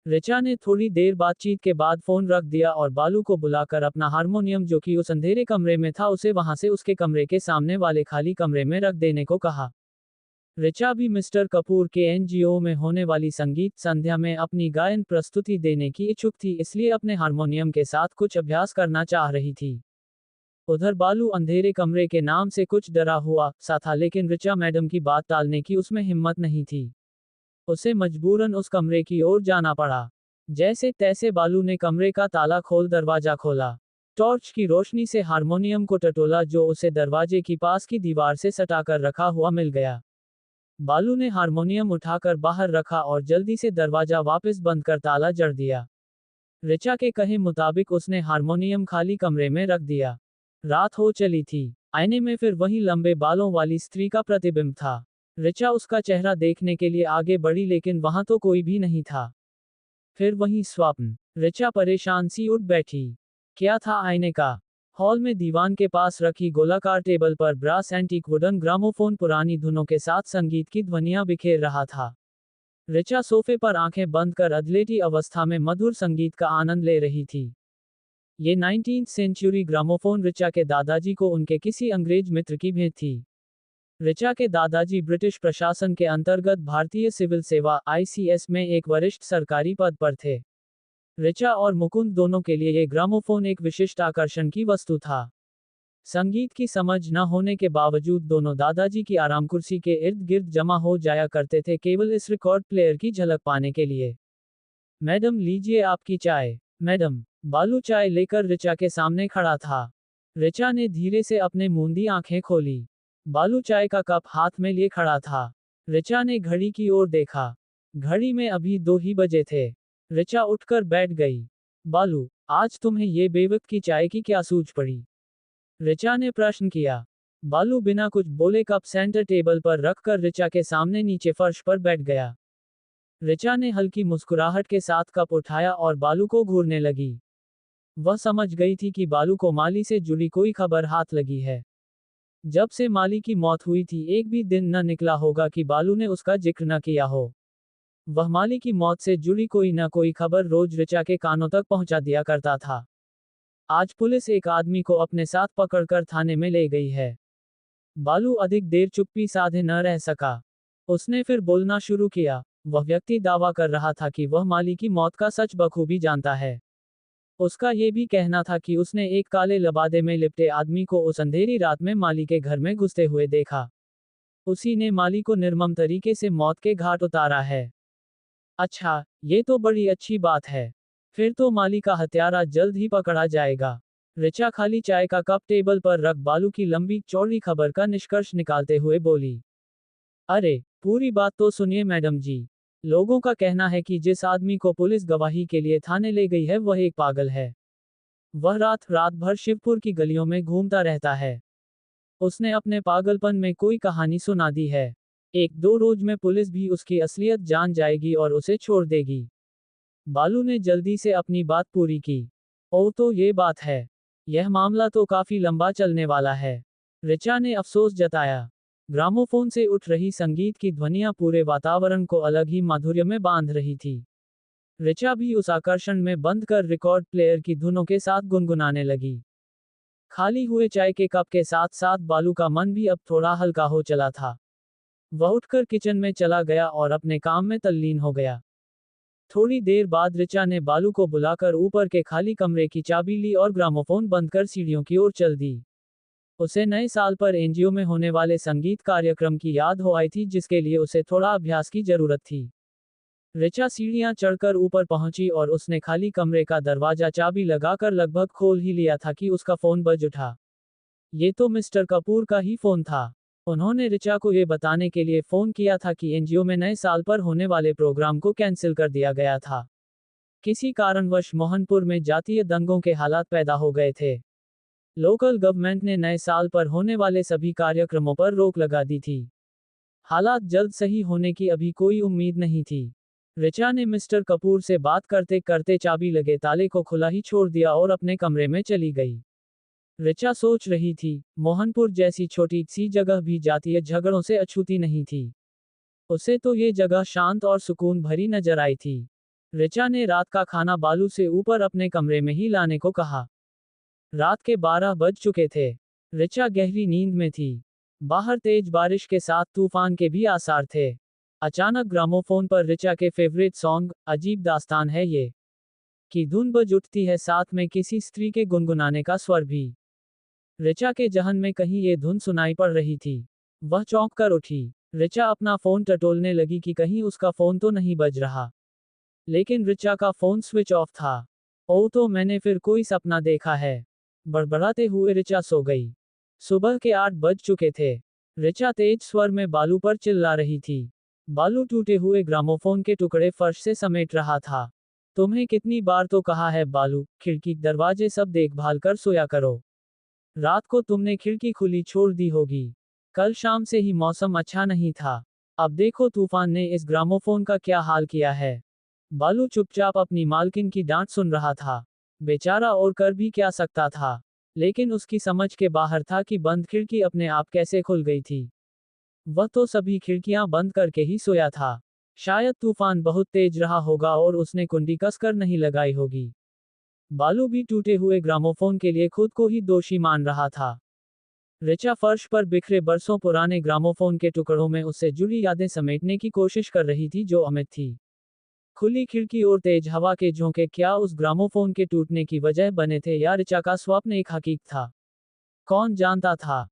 ऋचा ने थोड़ी देर बातचीत के बाद फोन रख दिया और बालू को बुलाकर अपना हारमोनियम जो कि उस अंधेरे कमरे में था उसे वहां से उसके कमरे के सामने वाले खाली कमरे में रख देने को कहा। ऋचा भी मिस्टर कपूर के एनजीओ में होने वाली संगीत संध्या में अपनी गायन प्रस्तुति देने की इच्छुक थी, इसलिए अपने हारमोनियम के साथ कुछ अभ्यास करना चाह रही थी। उधर बालू अंधेरे कमरे के नाम से कुछ डरा हुआ सा था, लेकिन ऋचा मैडम की बात टालने की उसमें हिम्मत नहीं थी। उसे मजबूरन उस कमरे की ओर जाना पड़ा। जैसे तैसे बालू ने कमरे का ताला खोल दरवाजा खोला। टॉर्च की रोशनी से हारमोनियम को टटोला जो उसे दरवाजे की पास की दीवार से सटाकर रखा हुआ मिल गया। बालू ने हारमोनियम उठाकर बाहर रखा और जल्दी से दरवाजा वापस बंद कर ताला जड़ दिया। ऋचा के कहे मुताबिक उसने हारमोनियम खाली कमरे में रख दिया। रात हो चली थी। आईने में फिर वही लंबे बालों वाली स्त्री का प्रतिबिंब था। ऋचा उसका चेहरा देखने के लिए आगे बढ़ी, लेकिन वहां तो कोई भी नहीं था। फिर वही स्वप्न। ऋचा परेशान सी उठ बैठी। क्या था आईने का? हॉल में दीवान के पास रखी गोलाकार टेबल पर ब्रास एंटीक वुडन ग्रामोफोन पुरानी धुनों के साथ संगीत की ध्वनियां बिखेर रहा था। ऋचा सोफे पर आंखें बंद कर अधलेटी अवस्था में मधुर संगीत का आनंद ले रही थी। ये 19th सेंचुरी ग्रामोफोन ऋचा के दादाजी को उनके किसी अंग्रेज मित्र की भेंट थी। ऋचा के दादाजी ब्रिटिश प्रशासन के अंतर्गत भारतीय सिविल सेवा (ICS) में एक वरिष्ठ सरकारी पद पर थे। ऋचा और मुकुंद दोनों के लिए ये ग्रामोफोन एक विशिष्ट आकर्षण की वस्तु था। संगीत की समझ न होने के बावजूद दोनों दादाजी की आराम कुर्सी के इर्द गिर्द जमा हो जाया करते थे, केवल इस रिकॉर्ड प्लेयर की झलक पाने के लिए। मैडम, लीजिए आपकी चाय। मैडम। बालू चाय लेकर ऋचा के सामने खड़ा था। ऋचा ने धीरे से अपने मूंदी आंखें खोली। बालू चाय का कप हाथ में लिए खड़ा था। ऋचा ने घड़ी की ओर देखा। घड़ी में अभी 2 ही बजे थे। ऋचा उठकर बैठ गई। बालू, आज तुम्हें ये बेवक्त की चाय की क्या सूझ पड़ी? ऋचा ने प्रश्न किया। बालू बिना कुछ बोले कप सेंटर टेबल पर रखकर ऋचा के सामने नीचे फर्श पर बैठ गया। ऋचा ने हल्की मुस्कुराहट के साथ कप उठाया और बालू को घूरने लगी। वह समझ गई थी कि बालू को माली से जुड़ी कोई खबर हाथ लगी है। जब से माली की मौत हुई थी, एक भी दिन न निकला होगा कि बालू ने उसका जिक्र न किया हो। वह माली की मौत से जुड़ी कोई न कोई खबर रोज ऋचा के कानों तक पहुंचा दिया करता था। आज पुलिस एक आदमी को अपने साथ पकड़कर थाने में ले गई है। बालू अधिक देर चुप्पी साधे न रह सका। उसने फिर बोलना शुरू किया। वह व्यक्ति दावा कर रहा था कि वह माली की मौत का सच बखूबी जानता है। उसका ये भी कहना था कि उसने एक काले लबादे में लिपटे आदमी को उस अंधेरी रात में माली के घर में घुसते हुए देखा। उसी ने माली को निर्मम तरीके से मौत के घाट उतारा है। अच्छा, ये तो बड़ी अच्छी बात है। फिर तो माली का हत्यारा जल्द ही पकड़ा जाएगा। ऋचा खाली चाय का कप टेबल पर रख बालू की लंबी चौड़ी खबर का निष्कर्ष निकालते हुए बोली। अरे, पूरी बात तो सुनिए मैडम जी। लोगों का कहना है कि जिस आदमी को पुलिस गवाही के लिए थाने ले गई है वह एक पागल है। वह रात रात भर शिवपुर की गलियों में घूमता रहता है। उसने अपने पागलपन में कोई कहानी सुना दी है। 1-2 रोज में पुलिस भी उसकी असलियत जान जाएगी और उसे छोड़ देगी। बालू ने जल्दी से अपनी बात पूरी की। ओह, तो ये बात है। यह मामला तो काफी लंबा चलने वाला है। ऋचा ने अफसोस जताया। ग्रामोफोन से उठ रही संगीत की ध्वनियां पूरे वातावरण को अलग ही माधुर्य में बांध रही थी। ऋचा भी उस आकर्षण में बंद कर रिकॉर्ड प्लेयर की धुनों के साथ गुनगुनाने लगी। खाली हुए चाय के कप के साथ साथ बालू का मन भी अब थोड़ा हल्का हो चला था। वह उठकर किचन में चला गया और अपने काम में तल्लीन हो गया। थोड़ी देर बाद ऋचा ने बालू को बुलाकर ऊपर के खाली कमरे की चाबी ली और ग्रामोफोन बंद कर सीढ़ियों की ओर चल दी। उसे नए साल पर एनजीओ में होने वाले संगीत कार्यक्रम की याद हो आई थी, जिसके लिए उसे थोड़ा अभ्यास की जरूरत थी। ऋचा सीढ़ियां चढ़कर ऊपर पहुंची और उसने खाली कमरे का दरवाजा चाबी लगाकर लगभग खोल ही लिया था कि उसका फोन बज उठा। ये तो मिस्टर कपूर का ही फोन था। उन्होंने ऋचा को ये बताने के लिए फोन किया था कि एनजीओ में नए साल पर होने वाले प्रोग्राम को कैंसिल कर दिया गया था। किसी कारणवश मोहनपुर में जातीय दंगों के हालात पैदा हो गए थे। लोकल गवर्नमेंट ने नए साल पर होने वाले सभी कार्यक्रमों पर रोक लगा दी थी। हालात जल्द सही होने की अभी कोई उम्मीद नहीं थी। ऋचा ने मिस्टर कपूर से बात करते करते चाबी लगे ताले को खुला ही छोड़ दिया और अपने कमरे में चली गई। ऋचा सोच रही थी, मोहनपुर जैसी छोटी सी जगह भी जातीय झगड़ों से अछूती नहीं थी। उसे तो ये जगह शांत और सुकून भरी नजर आई थी। ऋचा ने रात का खाना बालू से ऊपर अपने कमरे में ही लाने को कहा। रात के 12 बज चुके थे। ऋचा गहरी नींद में थी। बाहर तेज बारिश के साथ तूफान के भी आसार थे। अचानक ग्रामोफोन पर ऋचा के फेवरेट सॉन्ग अजीब दास्तान है ये की धुन बज उठती है, साथ में किसी स्त्री के गुनगुनाने का स्वर भी। ऋचा के जहन में कहीं ये धुन सुनाई पड़ रही थी। वह चौंक कर उठी। ऋचा अपना फोन टटोलने लगी कि कहीं उसका फोन तो नहीं बज रहा। लेकिन ऋचा का फोन स्विच ऑफ था। ओ, तो मैंने फिर कोई सपना देखा है। बड़बड़ाते हुए ऋचा सो गई। सुबह के 8 बज चुके थे। ऋचा तेज स्वर में बालू पर चिल्ला रही थी। बालू टूटे हुए ग्रामोफोन के टुकड़े फर्श से समेट रहा था। तुम्हें कितनी बार तो कहा है बालू, खिड़की दरवाजे सब देखभाल कर सोया करो। रात को तुमने खिड़की खुली छोड़ दी होगी। कल शाम से ही मौसम अच्छा नहीं था। अब देखो तूफान ने इस ग्रामोफोन का क्या हाल किया है। बालू चुपचाप अपनी मालकिन की डांट सुन रहा था। बेचारा और कर भी क्या सकता था। लेकिन उसकी समझ के बाहर था कि बंद खिड़की अपने आप कैसे खुल गई थी। वह तो सभी खिड़कियां बंद करके ही सोया था। शायद तूफान बहुत तेज रहा होगा और उसने कुंडी कसकर नहीं लगाई होगी। बालू भी टूटे हुए ग्रामोफोन के लिए खुद को ही दोषी मान रहा था। ऋचा फर्श पर बिखरे बरसों पुराने ग्रामोफोन के टुकड़ों में उससे जुड़ी यादें समेटने की कोशिश कर रही थी जो अमित थी। खुली खिड़की और तेज हवा के झोंके क्या उस ग्रामोफोन के टूटने की वजह बने थे या ऋचा का स्वप्न एक हकीकत था? कौन जानता था।